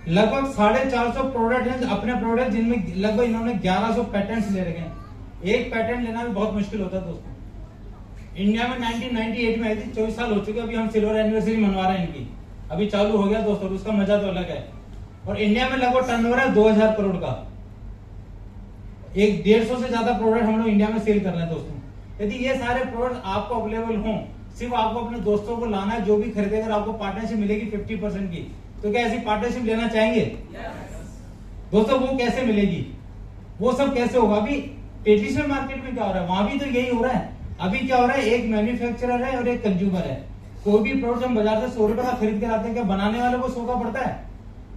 लगभग 450 प्रोडक्ट हैं, अपने प्रोडक्ट, जिनमें लगभग इन्होंने 1100 पैटेंट्स ले रखे हैं। एक पैटेंट लेना भी बहुत मुश्किल होता है दोस्तों। इंडिया में 1998 में आई थी, 24 साल हो चुके, अभी हम सिल्वर एनिवर्सरी मनवा रहे हैं इनकी, अभी चालू हो गया दोस्तों, उसका मजा तो अलग है। और इंडिया में लगभग टर्नओवर है 2000 करोड़ का। 150 से ज्यादा प्रोडक्ट हम लोग इंडिया में सेल कर रहे हैं दोस्तों। यदि ये सारे प्रोडक्ट आपको अवेलेबल हों, सिर्फ आपको अपने दोस्तों को लाना है, जो भी खरीदेगा, अगर आपको पार्टनरशिप मिलेगी 50% की, तो क्या ऐसी पार्टनरशिप लेना चाहेंगे? दोस्तों वो कैसे मिलेगी, वो सब कैसे होगा? अभी ट्रेडिशनल मार्केट में क्या हो रहा है, वहां भी तो यही हो रहा है। अभी क्या हो रहा है, एक मैन्युफैक्चरर है और एक कंज्यूमर है। कोई भी प्रोडक्ट हम बाजार से 100 रुपए का खरीद के लाते हैं, क्या बनाने वाले को 100 का पड़ता है?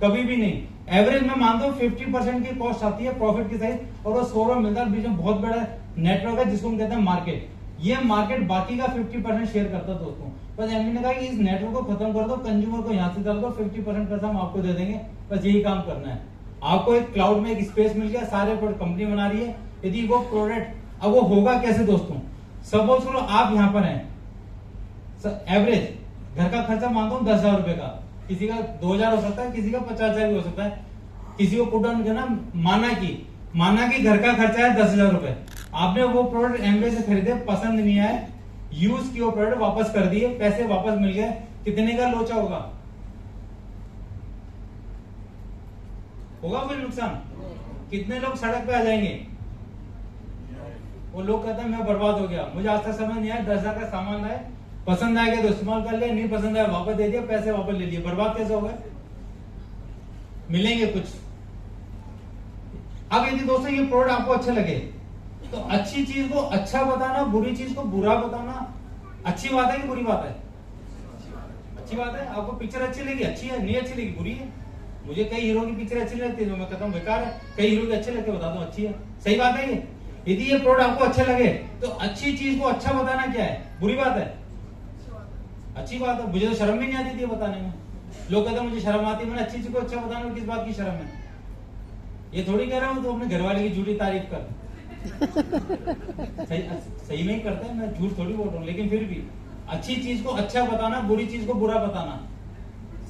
कभी भी नहीं। एवरेज में मानता हूँ 50% की कॉस्ट आती है प्रॉफिट की साइड, और वो 100 रुपए मिलता है। बीच में बहुत बड़ा नेटवर्क है जिसको हम कहते हैं मार्केट। ये मार्केट बाकी का 50% शेयर करता है दोस्तों। बस एमडी ने कहा कि इस नेटवर्क को खत्म कर दो, कंज्यूमर को यहाँ से डाल दो, 50% पैसा हम आपको दे देंगे, बस यही काम करना है। आपको एक क्लाउड में एक स्पेस मिल गया, सारे प्रोडक्ट कंपनी बना रही है। यदि वो प्रोडक्ट, अब वो होगा कैसे दोस्तों? सपोज करो आप यहाँ पर हैं, एवरेज घर का खर्चा मानता हूँ 10,000 रुपए का, किसी का 2,000 हो सकता है, किसी का 50,000 भी हो सकता है। किसी को पुट डाउन करना, माना कि घर का खर्चा है 10,000 रुपए, आपने वो प्रोडक्ट एमवे से खरीदे, पसंद नहीं आए, यूज किए प्रोडक्ट, वापस कर दिए, पैसे वापस मिल गए, कितने का लोचा होगा कोई नुकसान? कितने लोग सड़क पे आ जाएंगे? वो लोग कहते हैं मैं बर्बाद हो गया, मुझे आज तक समझ नहीं आया, 10,000 का सामान लाए, पसंद आ गया तो इस्तेमाल कर लिया, नहीं पसंद आया वापस दे दिया, पैसे वापस ले लिए, बर्बाद कैसे हो गए? मिलेंगे कुछ। अब यदि दोस्तों ये प्रोडक्ट आपको अच्छे लगे, तो अच्छी चीज को अच्छा बताना, बुरी चीज को बुरा बताना अच्छी बात है कि बुरी बात है? अच्छी बात है। आपको पिक्चर अच्छी लगी, अच्छी है, नहीं अच्छी लगी, बुरी है। मुझे कई हीरो की पिक्चर अच्छी लगती है, जो मैं कहता हूँ बेकार है, कई हीरो की अच्छे लगते बताता हूँ अच्छी है। सही बात है ये। यदि ये प्रोडक्ट आपको अच्छा लगे, तो अच्छी चीज को अच्छा बताना क्या है? बुरी बात है? अच्छी बात है। मुझे तो शर्म भी नहीं आती थी बताने में। लोग कहते हैं मुझे शर्म आती है, मैंने अच्छी चीज को अच्छा बताने में किस बात की शर्म है? ये थोड़ी कह रहा हूँ तो अपने घरवाले की झूठी तारीफ कर। सही में ही करते हैं, मैं झूठ थोड़ी बोल रहा हूँ, लेकिन फिर भी अच्छी चीज को अच्छा बताना, बुरी चीज को बुरा बताना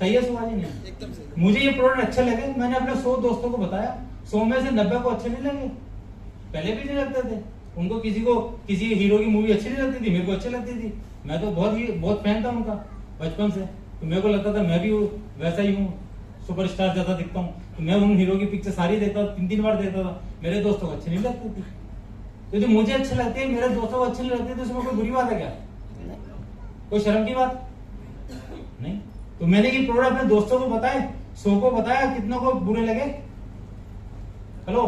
सही है सुभाजी? नहीं, एकदम सही। मुझे ये प्रोडक्ट अच्छे लगे, मैंने अपने 100 दोस्तों को बताया, 100 में से 90 को अच्छे नहीं लगे। पहले भी नहीं लगते थे उनको, किसी हीरो की मूवी अच्छी नहीं लगती थी, मेरे को अच्छी लगती थी। मैं तो बहुत फैन था उनका बचपन से। तो मेरे को लगता था मैं भी वैसा ही हूँ, सुपरस्टार जैसा दिखता हूँ। तो मैं उन हीरो की पिक्चर सारी देखता था, 3-3 बार देखता था। मेरे दोस्तों को अच्छी नहीं लगती थी। तो जो मुझे अच्छे लगते हैं मेरे दोस्तों को अच्छे नहीं लगते, तो उसमें कोई बुरी बात है क्या? कोई शर्म की बात नहीं। तो मैंने ये प्रोडक्ट अपने दोस्तों को बताए, 100 को बताया, कितनों को बुरे लगे? हेलो,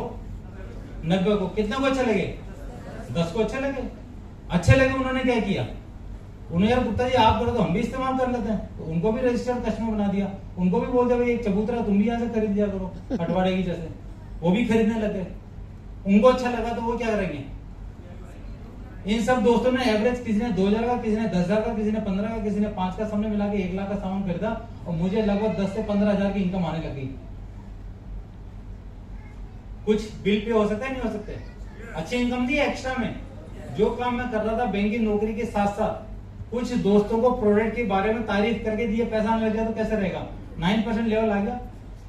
90 को। कितनों को अच्छे लगे? 10 को अच्छे लगे। अच्छे लगे, उन्होंने क्या किया? उन्हें यार गुप्ता जी आप करो तो हम भी इस्तेमाल कर लेते हैं। तो उनको भी रजिस्टर्ड कस्टमर बना दिया। उनको भी बोल दिया भाई एक चबूतरा तुम भी यहाँ से खरीद दिया करो, पटवारे की जैसे। वो भी खरीदने लगे। उनको अच्छा लगा तो वो क्या करेंगे? इन सब दोस्तों ने एवरेज, किसी ने 2000 का, किसी ने 10,000 का, किसी ने 15 का, किसी ने 5 का, सबने मिला के 1 लाख का सामान खरीदा और मुझे लगभग 10 से 15 हजार की इनकम आने लगी। कुछ बिल पे हो सकता है, नहीं हो सकते? अच्छी इनकम थी एक्स्ट्रा में। जो काम मैं कर रहा था बैंक की नौकरी के साथ साथ, कुछ दोस्तों को प्रोडक्ट के बारे में तारीफ करके दिए, पैसा आने लग गया तो कैसे रहेगा? 9% लेवल आ गया।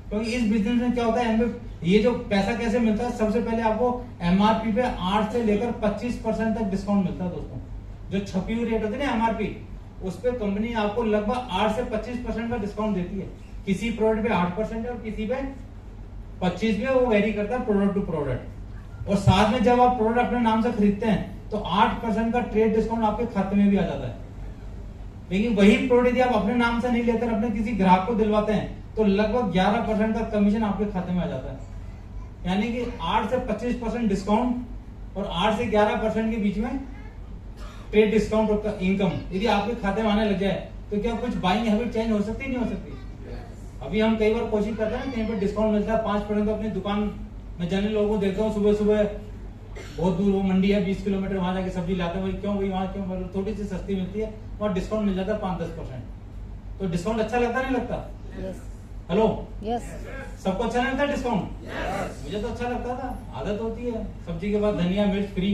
क्योंकि इस बिजनेस में क्या होता है, ये जो पैसा कैसे मिलता है, सबसे पहले आपको एमआरपी पे 8 से लेकर 25% तक डिस्काउंट मिलता है दोस्तों। जो छपी हुई रेट होती है ना एमआरपी, उस पे कंपनी आपको लगभग 8 से 25% का डिस्काउंट देती है। किसी प्रोडक्ट पे 8% है और किसी पे 25 पे, वो वेरी करता है प्रोडक्ट टू प्रोडक्ट। और साथ में जब आप प्रोडक्ट अपने नाम से खरीदते हैं तो 8% का ट्रेड डिस्काउंट आपके खाते में भी आ जाता है। लेकिन वही प्रोडक्ट यदि आप अपने नाम से नहीं लेकर अपने किसी ग्राहक को दिलवाते हैं तो लगभग 11% का कमीशन आपके खाते में आ जाता है। यानी कि 8 से 25% डिस्काउंट और 8 से 11% के बीच में ट्रेड डिस्काउंट और इनकम यदि आपके खाते में आने लग जाए तो क्या कुछ बाइंग हैबिट चेंज हो सकती है, नहीं हो सकती? अभी हम कई बार कोशिश करते हैं कहीं पर डिस्काउंट मिलता है 5%, तो अपनी दुकान में जाने लोगों को देखता हूँ सुबह सुबह, बहुत दूर वो मंडी है 20 किलोमीटर, वहां जाके सब्जी लाते हैं। क्यों भाई वहां क्यों? थोड़ी सी सस्ती मिलती है, वहां डिस्काउंट मिल जाता है 5-10%। तो डिस्काउंट अच्छा लगता नहीं लगता? Hello, yes. सबको अच्छा नहीं लगता डिस्काउंट? मुझे तो अच्छा लगता था, आदत होती है। सब्जी के बाद धनिया मिर्च फ्री।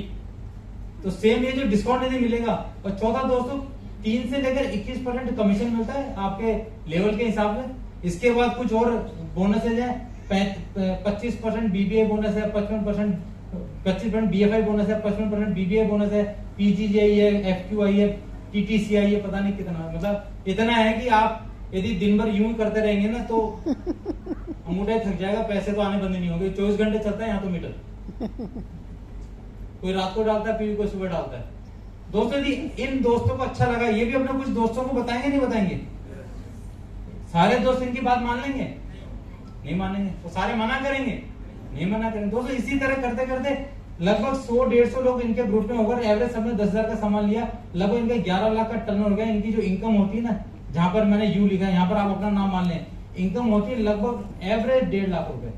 तो सेम ये जो डिस्काउंट यदि मिलेगा, और 14 दोस्तों 3 से लेकर 21% कमीशन मिलता है आपके लेवल के हिसाब से। इसके बाद कुछ और बोनसेज है, 25% बीबीए बोनस है, 25% बीएफआई बोनस है, 55% बीबीए बोनस है, पीजीजीआई है, एफक्यूआई है, टीटीसीआई है, पता नहीं कितना। मतलब इतना है कि आप यदि दिन भर यूं करते रहेंगे ना तो अंगूठे थक जाएगा, पैसे तो आने बंद नहीं होंगे। 24 घंटे चलता है यहाँ तो मीटर। कोई रात को डालता है, फिर कोई सुबह डालता है। दोस्तों यदि इन दोस्तों को अच्छा लगा, ये भी अपने कुछ दोस्तों को बताएंगे, नहीं बताएंगे? सारे दोस्त इनकी बात मान लेंगे? नहीं मानेंगे। तो सारे मना करेंगे? नहीं मना करेंगे। दोस्तों इसी तरह करते करते लगभग 100-150 लोग इनके ग्रुप में होकर एवरेज सबने 10,000 का सामान लिया, लगभग इनका 11 लाख का टर्न हो गया। इनकी जो इनकम होती है ना, जहां पर मैंने यू लिखा है, यहाँ पर आप अपना नाम मान लें, इनकम होती है लगभग एवरेज 1.5 लाख रुपए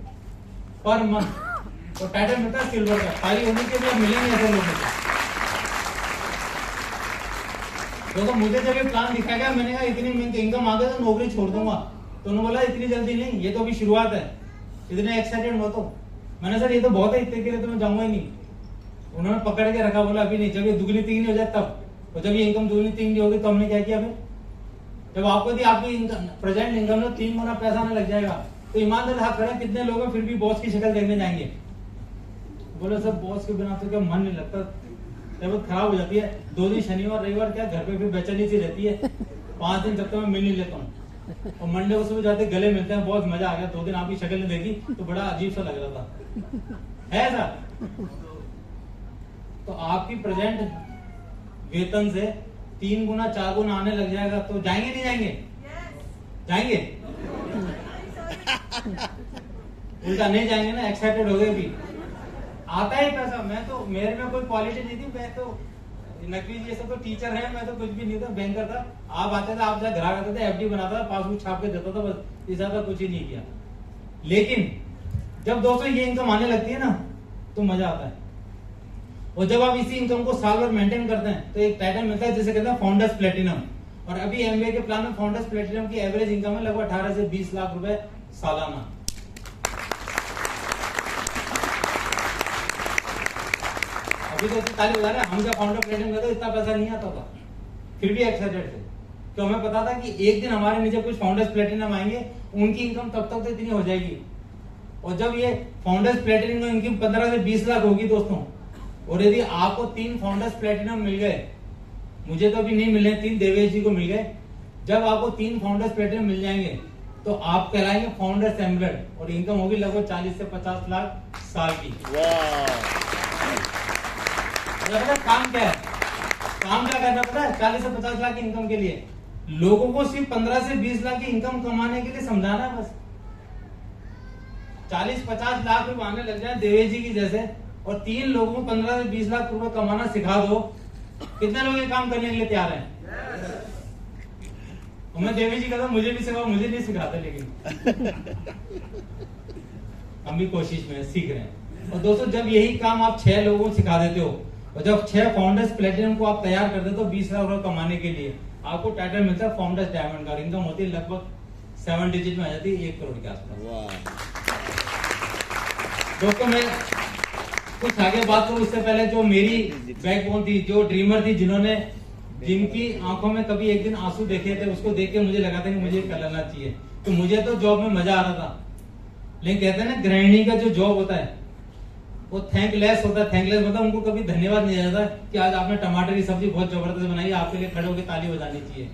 पर मंथ। और टाइटल मिलता है सिल्वर का। सारी होने के लिए मिलेंगे ऐसे लोगों को। तो मुझे जब ये प्लान दिखाया गया, मैंने कहा इतनी इनकम आ गई तो नौकरी छोड़ दूंगा। तो उन्होंने बोला इतनी जल्दी नहीं, ये तो अभी शुरुआत है, इतने एक्साइटेड हो तो। मैंने सर ये तो बहुत है, इतने के लिए तो मैं जाऊंगा ही नहीं। उन्होंने पकड़ के रखा, बोला अभी नहीं, जब ये दुगनी तिगनी हो जाए तब। और जब ये इनकम दुगनी तिगनी होगी तो हमने क्या किया फिर? जब आपको दी आपकी प्रेजेंट इनकम में 3 गुना पैसा आने लग जाएगा तो ईमानदार हाथ खड़ा, कितने लोग हैं फिर भी बॉस की शक्ल देखने जाएंगे? बोले सर बॉस के बिना तो क्या मन नहीं लगता, तबीयत खराब हो जाती है। 2 दिन शनिवार रविवार क्या घर पे फिर बेचैनी सी रहती है। 5 दिन तक तो मैं मिल नहीं लेता हूँ। और मंडे को सुबह जाते गले मिलते हैं, बहुत मजा आ गया, 2 दिन आपकी शक्ल नहीं देखी तो बड़ा अजीब सा लग रहा था, है सर? तो आपकी प्रेजेंट वेतन से 3 गुना 4 गुना आने लग जाएगा तो जाएंगे नहीं जाएंगे? जाएंगे? उल्टा नहीं जाएंगे ना, एक्साइटेड हो गए भी। आता है पैसा। मैं तो, मेरे में कोई क्वालिटी नहीं थी, मैं तो नकली ये सब तो टीचर है, मैं तो कुछ भी नहीं था, बैंकर था। आप आते थे, आप घर आते थे, एफडी बनाता था, पासबुक छाप के देता था, बस इस ज्यादा कुछ ही नहीं किया। लेकिन जब दोस्तों ये इनकम आने लगती है ना तो मजा आता है। और जब आप इसी इनकम को साल भर मेंटेन करते हैं तो एक टाइटल मिलता है जिसे कहते हैं फाउंडर्स प्लेटिनम। और अभी एमबीए के प्लान में फाउंडर्स प्लेटिनम की एवरेज इनकम है लगभग 18 से 20 लाख रुपए सालाना। अभी तो ताली बजा रहे हैं, हम जब फाउंडर प्लेटिनम करते इतना पैसा नहीं आता था, फिर भी एक्साइटेड थे। तो हमें पता था कि एक दिन हमारे नीचे कुछ फाउंडर्स प्लेटिनम आएंगे, उनकी इनकम तब तक तो इतनी हो जाएगी। और जब ये फाउंडर्स प्लेटिनम में इनकी 15 से 20 लाख होगी दोस्तों, और यदि आपको 3 फाउंडर्स प्लेटिनम मिल गए मुझे तो अभी नहीं मिले, 3 देवेश जी को मिल गए। जब आपको 3 फाउंडर्स प्लेटिनम मिल जाएंगे तो आप कहलाएंगे फाउंडर एसेंबलर और इनकम होगी लगभग 40 से 50 लाख साल की। काम क्या है, काम क्या करना पता है? 40 से 50 लाख की इनकम के लिए लोगों को सिर्फ 15 से 20 लाख की इनकम कमाने के लिए समझाना है बस। 40-50 लाख रुपए आने लग जाए देवेश जी की जैसे, और 3 लोगों को 15 से 20 लाख रुपए कमाना सिखा दो, कितने लोग ये काम करने के लिए तैयार हैं? मैं देवेश जी कहता मुझे भी सिखाओ, मुझे नहीं सिखाते, लेकिन हम भी कोशिश में सीख रहे हैं। और दोस्तों जब यही काम आप 6 लोगों को सिखा देते हो और जब 6 फाउंडर्स प्लेटिनम को आप तैयार कर देते हो 20 लाख रुपए कमाने के लिए, आपको टाइटल मिलता है फाउंडर्स डायमंड का। इनकम होती है लगभग 7 डिजिट में आ जाती है, 1 करोड़ के आसपास। दोस्तों मैं कुछ आगे बात करूं उससे पहले, जो मेरी बैकबोन थी, जो ड्रीमर थी, जिन्होंने जिनकी आंखों में कभी एक दिन आंसू देखे थे, उसको देख के मुझे लगा था कि मुझे करना चाहिए। तो मुझे तो जॉब में मजा आ रहा था, लेकिन कहते हैं ना गृहिणी का जो जॉब होता है वो थैंकलेस होता है। थैंकलेस मतलब उनको कभी धन्यवाद नहीं जाता कि आज आपने टमाटर की सब्जी बहुत जबरदस्त बनाई, आपके लिए खड़े होकर ताली बजानी चाहिए।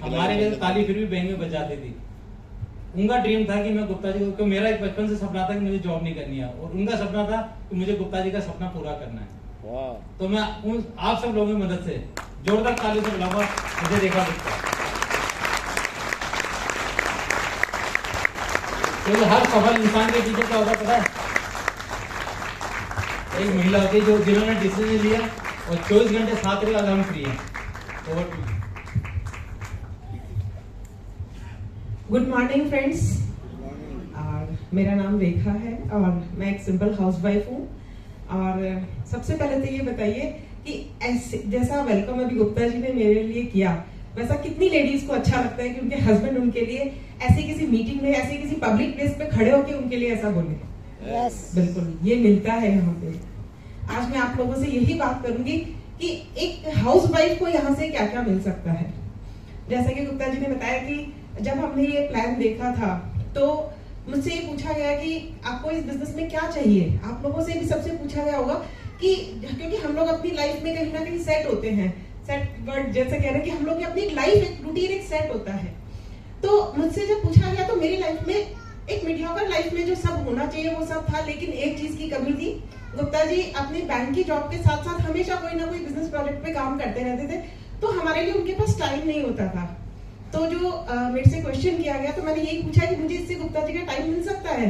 हमारे लिए तो ताली फिर भी बैंक में बजाती थी। उनका ड्रीम था कि मैं गुप्ता जी को, मेरा एक बचपन से सपना था कि मुझे जॉब नहीं करनी है, और उनका सपना था कि मुझे गुप्ता जी का सपना पूरा करना है। तो मैं आप सब लोगों की मदद से जोरदार ताली से बुलाऊंगा, मुझे देखा गुप्ता। तो हर सफल इंसान के पीछे क्या होता पता है? एक महिला होती है जो जिन्होंने डिसीजन लिया और 24 घंटे साथ रहे, हम फ्री हैं। गुड मॉर्निंग फ्रेंड्स, मेरा नाम रेखा है और मैं एक सिंपल हाउसवाइफ हूँ। और सबसे पहले तो ये बताइए कि ऐसे जैसा वेलकम अभी गुप्ता जी ने मेरे लिए किया, वैसा कितनी लेडीज को अच्छा लगता है कि उनके हस्बैंड उनके लिए ऐसी किसी मीटिंग में, ऐसी किसी पब्लिक प्लेस पे खड़े होकर उनके लिए ऐसा बोले। Yes. बिल्कुल ये मिलता है यहाँ पे। आज मैं आप लोगों से यही बात करूंगी कि एक हाउसवाइफ को यहाँ से क्या क्या मिल सकता है। जैसा कि गुप्ता जी ने बताया कि जब हमने ये प्लान देखा था तो मुझसे ये पूछा गया कि आपको इस बिजनेस में क्या चाहिए। आप लोगों से भी सबसे पूछा गया होगा कि क्योंकि हम लोग अपनी लाइफ में कहीं ना कहीं सेट होते हैं, सेट वर्ड जैसे कह रहे हैं कि हम लोग की अपनी लाइफ एक रूटीन एक सेट होता है। तो मुझसे जब पूछा गया तो मेरी लाइफ में एक मीडियोकर लाइफ में जो सब होना चाहिए वो सब था, लेकिन एक चीज की कमी थी। गुप्ता जी अपने बैंक की जॉब के साथ साथ हमेशा कोई ना कोई बिजनेस प्रोजेक्ट पे काम करते रहते थे, तो हमारे लिए उनके पास टाइम नहीं होता था। तो जो मेरे से क्वेश्चन किया गया तो मैंने यही पूछा कि मुझे इससे गुप्ता जी का टाइम मिल सकता है।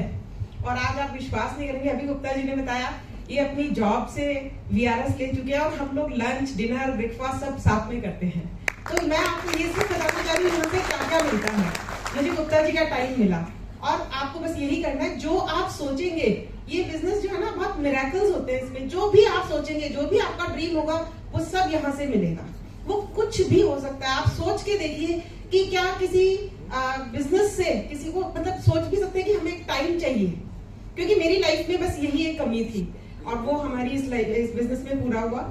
और आज आप विश्वास नहीं करेंगे, अभी गुप्ता जी ने बताया ये अपनी जॉब से VRS ले चुके हैं और हम लोग लंच डिनर ब्रेकफास्ट सब साथ में करते हैं। तो मैं आपको ये सब बताना चाह रही हूँ यहाँ से क्या क्या मिलता है। मुझे गुप्ता जी का टाइम मिला और आपको बस यही करना है, जो आप सोचेंगे, ये बिजनेस जो है ना बहुत मिरेकल्स होते हैं इसमें। जो भी आप सोचेंगे, जो भी आपका ड्रीम होगा वो सब यहाँ से मिलेगा। वो कुछ भी हो सकता है। आप सोच के देखिए कि क्या किसी बिजनेस से किसी को मतलब सोच भी सकते हैं कि हमें एक टाइम चाहिए, क्योंकि मेरी लाइफ में बस यही एक कमी थी और वो हमारी इस बिजनेस में पूरा हुआ।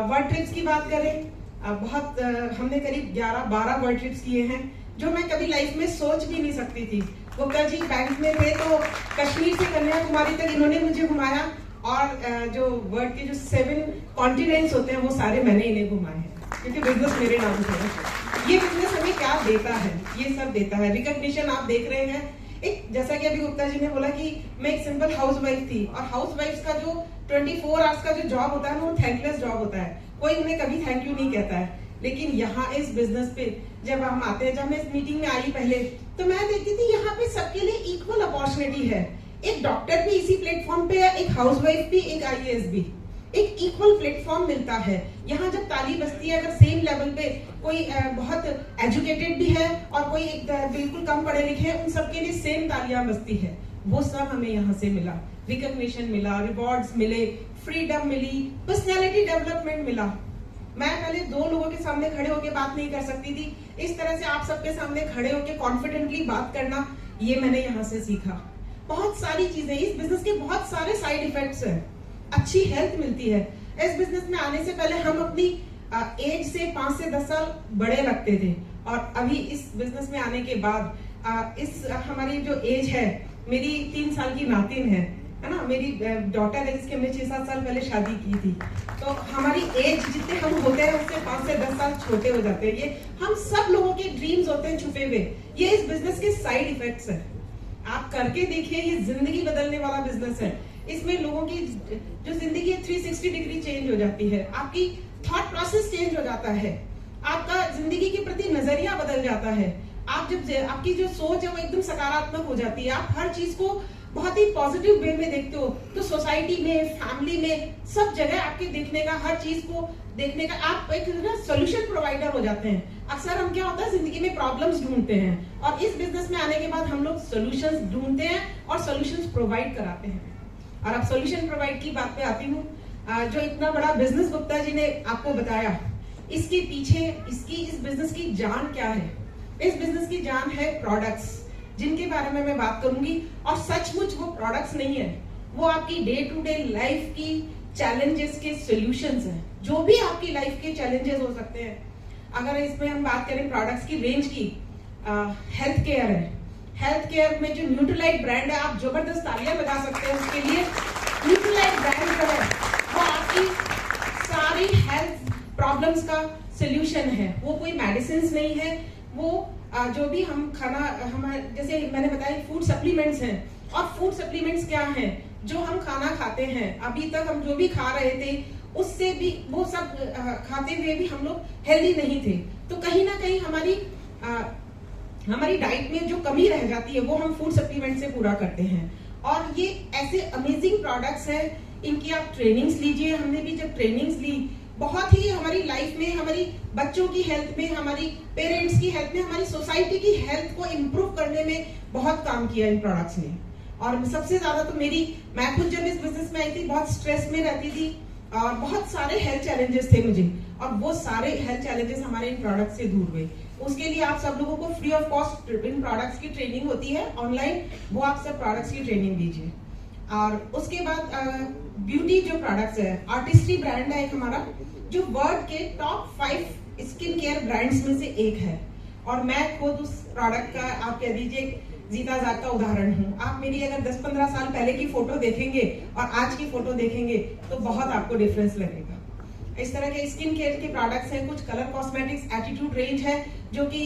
वर्ल्ड ट्रिप्स की बात करें, बहुत हमने करीब 11-12 वर्ल्ड ट्रिप्स किए हैं जो मैं कभी लाइफ में सोच भी नहीं सकती थी। गुप्ता जी बैंक में थे तो कश्मीर से कन्याकुमारी तक इन्होंने मुझे घुमाया और जो वर्ल्ड के जो 7 कॉन्टिनेंट्स होते हैं वो सारे मैंने इन्हें घुमाए हैं, क्योंकि बिजनेस मेरे नाम से है। ये बिजनेस हमें क्या देता है? ये सब देता है। रिकॉग्निशन आप देख रहे हैं। एक जैसा कि अभी गुप्ता जी ने बोला कि मैं एक सिंपल हाउसवाइफ थी और हाउसवाइफ का जो 24 आवर्स का जो जॉब होता है ना वो थैंकलेस जॉब होता है। कोई उन्हें कभी थैंक यू नहीं कहता है। लेकिन यहाँ इस बिजनेस पे जब हम आते हैं, जब मैं इस मीटिंग में आई पहले, तो मैं देखती थी यहाँ पे सबके लिए इक्वल अपॉर्चुनिटी है। एक डॉक्टर भी इसी प्लेटफॉर्म पे है, एक हाउसवाइफ भी, एक IAS भी, एक इक्वल प्लेटफॉर्म मिलता है। यहाँ जब ताली बजती है, अगर सेम लेवल पे कोई बहुत एजुकेटेड भी है और कोई एक बिल्कुल कम पढ़े लिखे हैं, उन सबके लिए सेम तालियां बजती है। वो सब हमें यहाँ से मिला। रिकॉग्निशन मिला, रिवॉर्ड्स मिले, फ्रीडम मिली, पर्सनैलिटी डेवलपमेंट मिला। मैं पहले 2 लोगों के सामने खड़े होकर बात नहीं कर सकती थी, इस तरह से आप सबके सामने खड़े होकर कॉन्फिडेंटली बात करना, ये मैंने यहाँ से सीखा। बहुत सारी चीजें, इस बिजनेस के बहुत सारे साइड इफेक्ट्स हैं। अच्छी हेल्थ मिलती है। इस बिजनेस में आने से पहले हम अपनी एज से 5 से 10 साल बड़े लगते थे और अभी इस बिजनेस में आने के बाद इस हमारी जो एज है, मेरी 3 साल की नातिन है, है ना, मेरी डॉटर है जिसकी हमने 6-7 साल पहले शादी की थी, तो हमारी एज जितने हम होते हैं उससे 5 से 10 साल छोटे हो जाते हैं। ये हम सब लोगों के ड्रीम्स होते हैं छुपे हुए, ये इस बिजनेस के साइड इफेक्ट्स है। आप करके देखिए, ये जिंदगी बदलने वाला बिजनेस है। इसमें लोगों की जो जिंदगी है 360 डिग्री चेंज हो जाती है, आपकी थॉट प्रोसेस चेंज हो जाता है, आपका जिंदगी के प्रति नजरिया बदल जाता है। आप जब आपकी जो सोच है वो एकदम सकारात्मक हो जाती है, आप हर चीज को बहुत ही पॉजिटिव वे में देखते हो, तो सोसाइटी में, फैमिली में, सब जगह आपके देखने का, हर चीज को देखने का आप एक सोल्यूशन प्रोवाइडर हो जाते हैं। अक्सर हम क्या होता है जिंदगी में प्रॉब्लम्स ढूंढते हैं, और इस बिजनेस में आने के बाद हम लोग सोल्यूशंस ढूंढते हैं और सोल्यूशंस प्रोवाइड कराते हैं। और अब सोल्यूशन प्रोवाइड की बात पे आती हूँ, जो इतना बड़ा बिजनेस गुप्ता जी ने आपको बताया, इसके पीछे इस बिजनेस की जान क्या है? इस बिजनेस की जान है प्रोडक्ट्स, जिनके बारे में मैं बात करूंगी। और सचमुच वो प्रोडक्ट्स नहीं है, वो आपकी डे टू डे लाइफ की चैलेंजेस के सॉल्यूशंस हैं, जो भी आपकी लाइफ के चैलेंजेस हो सकते हैं। अगर इसमें हम बात करें प्रोडक्ट्स की रेंज की, हेल्थ केयर है, हेल्थ केयर में जो न्यूट्रीलाइट ब्रांड है, आप जबरदस्त तालियां बजा सकते हैं उसके लिए। न्यूट्रीलाइट ब्रांड जो है वो आपकी सारी हेल्थ प्रॉब्लम्स का सोल्यूशन है, वो कोई मेडिसिन नहीं है, वो जो भी हम खाना, हमारे जैसे मैंने बताया फूड सप्लीमेंट्स हैं। और फूड सप्लीमेंट्स क्या हैं? जो हम खाना खाते हैं, अभी तक हम जो भी खा रहे थे उससे भी, वो सब खाते हुए भी हम लोग हेल्दी नहीं थे, तो कहीं ना कहीं हमारी डाइट में जो कमी रह जाती है वो हम फूड सप्लीमेंट से पूरा करते हैं। और ये ऐसे अमेजिंग प्रोडक्ट्स हैं, इनकी आप ट्रेनिंग्स लीजिए। हमने भी जब ट्रेनिंग्स ली, बहुत ही हमारी लाइफ में, हमारी बच्चों की हेल्थ में, हमारी पेरेंट्स की हेल्थ में, हमारी सोसाइटी की हेल्थ को इम्प्रूव करने में बहुत काम किया इन प्रोडक्ट्स ने। और सबसे ज्यादा तो मैं खुद जब इस बिजनेस में आई थी बहुत स्ट्रेस में रहती थी, और बहुत सारे हेल्थ चैलेंजेस थे मुझे, और वो सारे हेल्थ चैलेंजेस हमारे इन प्रोडक्ट्स से दूर हुए। उसके लिए आप सब लोगों को free of cost in products की ट्रेनिंग होती है ऑनलाइन, वो आप सब प्रोडक्ट्स की ट्रेनिंग दीजिए। और उसके बाद ब्यूटी जो प्रोडक्ट्स है, आर्टिस्ट्री ब्रांड है एक हमारा, जो वर्ल्ड के टॉप 5 स्किन केयर ब्रांड्स में से एक है। और मैं खुद उस प्रोडक्ट का, आप कह दीजिए, जीता जागता उदाहरण हूँ। आप मेरी अगर 10-15 साल पहले की फोटो देखेंगे और आज की फोटो देखेंगे तो बहुत आपको डिफरेंस लगेगा। इस तरह के स्किन केयर के प्रोडक्ट्स हैं, कुछ कलर कॉस्मेटिक्स, एटीट्यूड रेंज है जो कि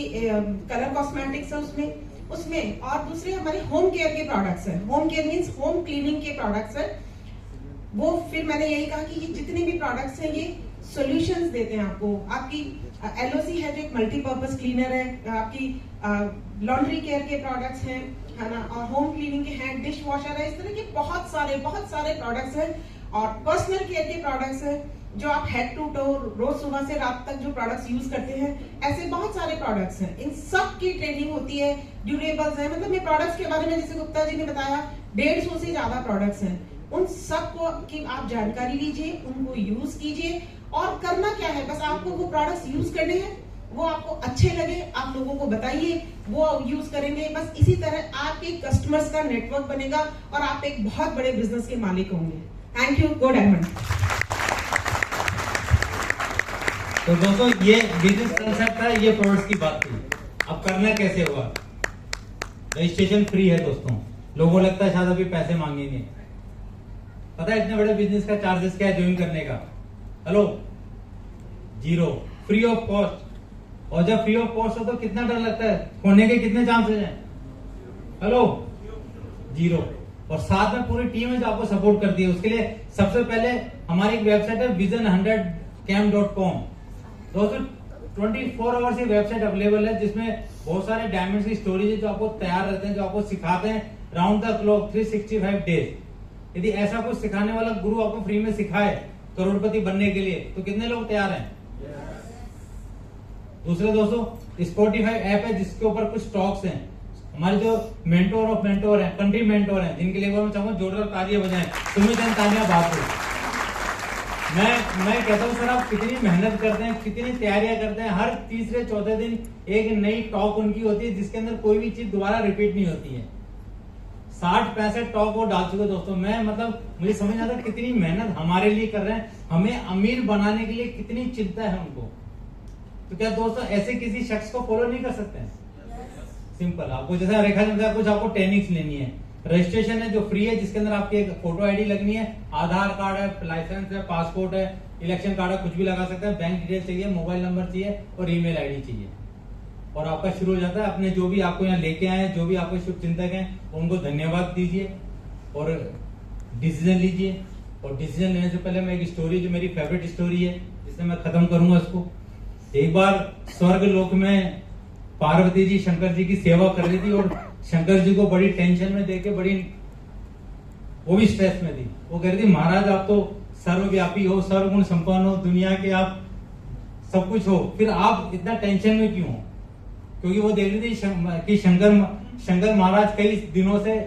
कलर कॉस्मेटिक्स है उसमें और दूसरे हमारे होम केयर के प्रोडक्ट्स हैं। Home care means home cleaning के प्रोडक्ट्स हैं। वो फिर मैंने यही कहा कि ये जितने भी प्रोडक्ट्स हैं ये सॉल्यूशंस देते हैं आपको। आपकी एलओसी है जो एक मल्टीपर्पज क्लीनर है, आपकी लॉन्ड्री केयर के प्रोडक्ट्स हैं, है ना, और होम क्लीनिंग के हैं, डिश वॉशर है, इस तरह के बहुत सारे प्रोडक्ट्स हैं। और पर्सनल केयर के प्रोडक्ट्स हैं जो आप हेड टू टो रोज सुबह से रात तक जो प्रोडक्ट्स यूज करते हैं, ऐसे बहुत सारे प्रोडक्ट्स हैं। इन सब की ट्रेनिंग होती है, ड्यूरेबल्स है, मतलब ये प्रोडक्ट्स के बारे में जैसे गुप्ता जी ने बताया 150 से ज्यादा प्रोडक्ट्स हैं। उन सब को की आप जानकारी लीजिए, उनको यूज कीजिए। और करना क्या है, बस आपको वो प्रोडक्ट्स यूज करने हैं, वो आपको अच्छे लगे आप लोगों को बताइए, वो यूज करेंगे। बस इसी तरह आपके कस्टमर्स का नेटवर्क बनेगा और आप एक बहुत बड़े बिजनेस के मालिक होंगे। Thank you. Go diamond. तो दोस्तों ये बिजनेस कंसेप्ट था, ये प्रोडक्ट्स की बात थी। अब करना कैसे हुआ? रजिस्ट्रेशन फ्री है दोस्तों। लोगों को लगता है शायद अभी पैसे मांगेंगे। पता है इतने बड़े बिजनेस का चार्जेस क्या है ज्वाइन करने का? Hello, 0, free of cost. और जब फ्री ऑफ कॉस्ट हो तो कितना डर लगता है, खोने के कितने चांसेस हैं? हेलो, 0। और साथ में पूरी टीम है जो आपको सपोर्ट करती है। उसके लिए सबसे पहले हमारी एक वेबसाइट है vision100cam.com। दोस्तों 24 आवर्स ये वेबसाइट अवेलेबल है, जिसमें बहुत सारे डायमंड्स की स्टोरीज है जो आपको तैयार रहते हैं, जो आपको सिखाते हैं राउंड द क्लॉक 365 डेज। यदि ऐसा कुछ सिखाने वाला गुरु आपको फ्री में सिखाए करोड़पति बनने के लिए, तो कितने लोग तैयार हैं? दूसरे दोस्तों स्पॉटिफाई ऐप है जिसके ऊपर कुछ स्टॉक्स हैं। हमारे जो मेंटोर ऑफ मेंटोर हैं, कंट्री मेंटोर हैं, जिनके लिए मैं चाहूंगा जोरदार तालियां बजाएं। तुम्हें जन तालियां बात हो। मैं कहता हूँ सर आप कितनी मेहनत करते हैं, कितनी तैयारियां करते हैं। हर तीसरे चौथे दिन एक नई टॉक उनकी होती है जिसके अंदर कोई भी चीज दोबारा रिपीट नहीं होती है। 60-65 टॉक वो डाल चुके दोस्तों। मैं मतलब मुझे समझ नहीं आता कितनी मेहनत हमारे लिए कर रहे हैं, हमें अमीर बनाने के लिए कितनी चिंता है उनको। तो क्या दोस्तों ऐसे किसी शख्स को फॉलो नहीं कर सकते हैं? सिंपल, आपको जैसा रेखा ने बताया कुछ आपको ट्रेनिंग्स लेनी है, रजिस्ट्रेशन है जो फ्री है, जिसके अंदर आपकी एक फोटो आईडी लगनी है, आधार कार्ड है, लाइसेंस है, पासपोर्ट है, इलेक्शन कार्ड है, कुछ भी लगा सकते हैं, बैंक डिटेल चाहिए, मोबाइल नंबर चाहिए और ईमेल आईडी चाहिए, और आपका शुरू हो जाता है। अपने जो भी आपको यहाँ लेके आए हैं, जो भी आपके शुभ चिंतक हैं, उनको धन्यवाद दीजिए और डिसीजन लीजिए। और डिसीजन लेने से पहले मैं एक स्टोरी, जो मेरी फेवरेट स्टोरी है, जिससे मैं खत्म करूंगा इसको। एक बार स्वर्ग लोक में पार्वती जी शंकर जी की सेवा कर रही थी और शंकर जी को बड़ी टेंशन में देके, बड़ी वो भी स्ट्रेस में थी। वो कह रही थी, महाराज आप तो सर्वव्यापी हो, सर्वगुण संपन्न हो, दुनिया के आप सब कुछ हो, फिर आप इतना टेंशन में क्यों हो? क्योंकि वो देख रही थी कि शंकर महाराज कई दिनों से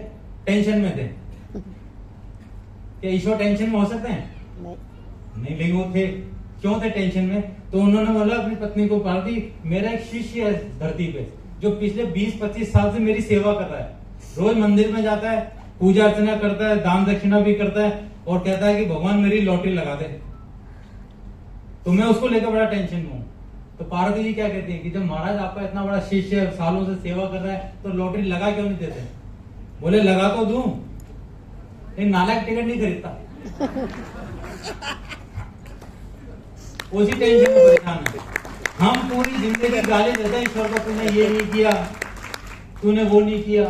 टेंशन में थे। क्या ईश्वर टेंशन में हो सकते हैं? नहीं, लेकिन वो थे, क्यों थे टेंशन में? तो उन्होंने बोला अपनी पत्नी को, पार्वती मेरा एक शिष्य है धरती पे, जो पिछले 20-25 साल से मेरी सेवा कर रहा है, रोज मंदिर में जाता है, पूजा अर्चना करता है, दान दक्षिणा भी करता है, और कहता है कि भगवान मेरी लॉटरी लगा दे। तो मैं उसको लेकर बड़ा टेंशन में हूँ। तो पार्वती जी क्या कहती है कि जब महाराज आपका इतना बड़ा शिष्य सालों से सेवा कर रहा है, तो लॉटरी लगा क्यों नहीं देते? बोले लगा तो दूं, ये नालायक टिकट नहीं खरीदता। उसी टेंशन में परेशान है। हम पूरी जिंदगी गाली देते हैं ईश्वर को, तूने ये नहीं किया, तूने वो नहीं किया,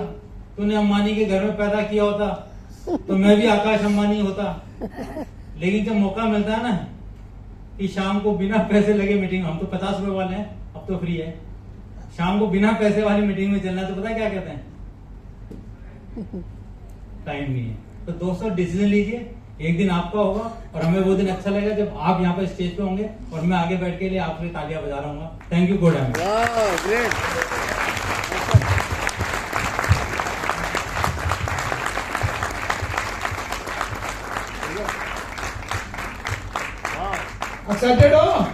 तूने अंबानी के घर में पैदा किया होता तो मैं भी आकाश अंबानी होता। लेकिन जब मौका मिलता है ना कि शाम को बिना पैसे लगे मीटिंग, हम तो 50 रुपए वाले हैं, अब तो फ्री है, शाम को बिना पैसे वाली मीटिंग में चलना है, तो पता है क्या कहते हैं? टाइम नहीं है। तो दोस्तों डिसीजन लीजिए, एक दिन आपका होगा और हमें वो दिन अच्छा लगेगा जब आप यहाँ पर स्टेज पे होंगे और मैं आगे बैठ के लिए आपके लिए तालियां बजा रहा हूँ। Thank you, good M. Accepted हो?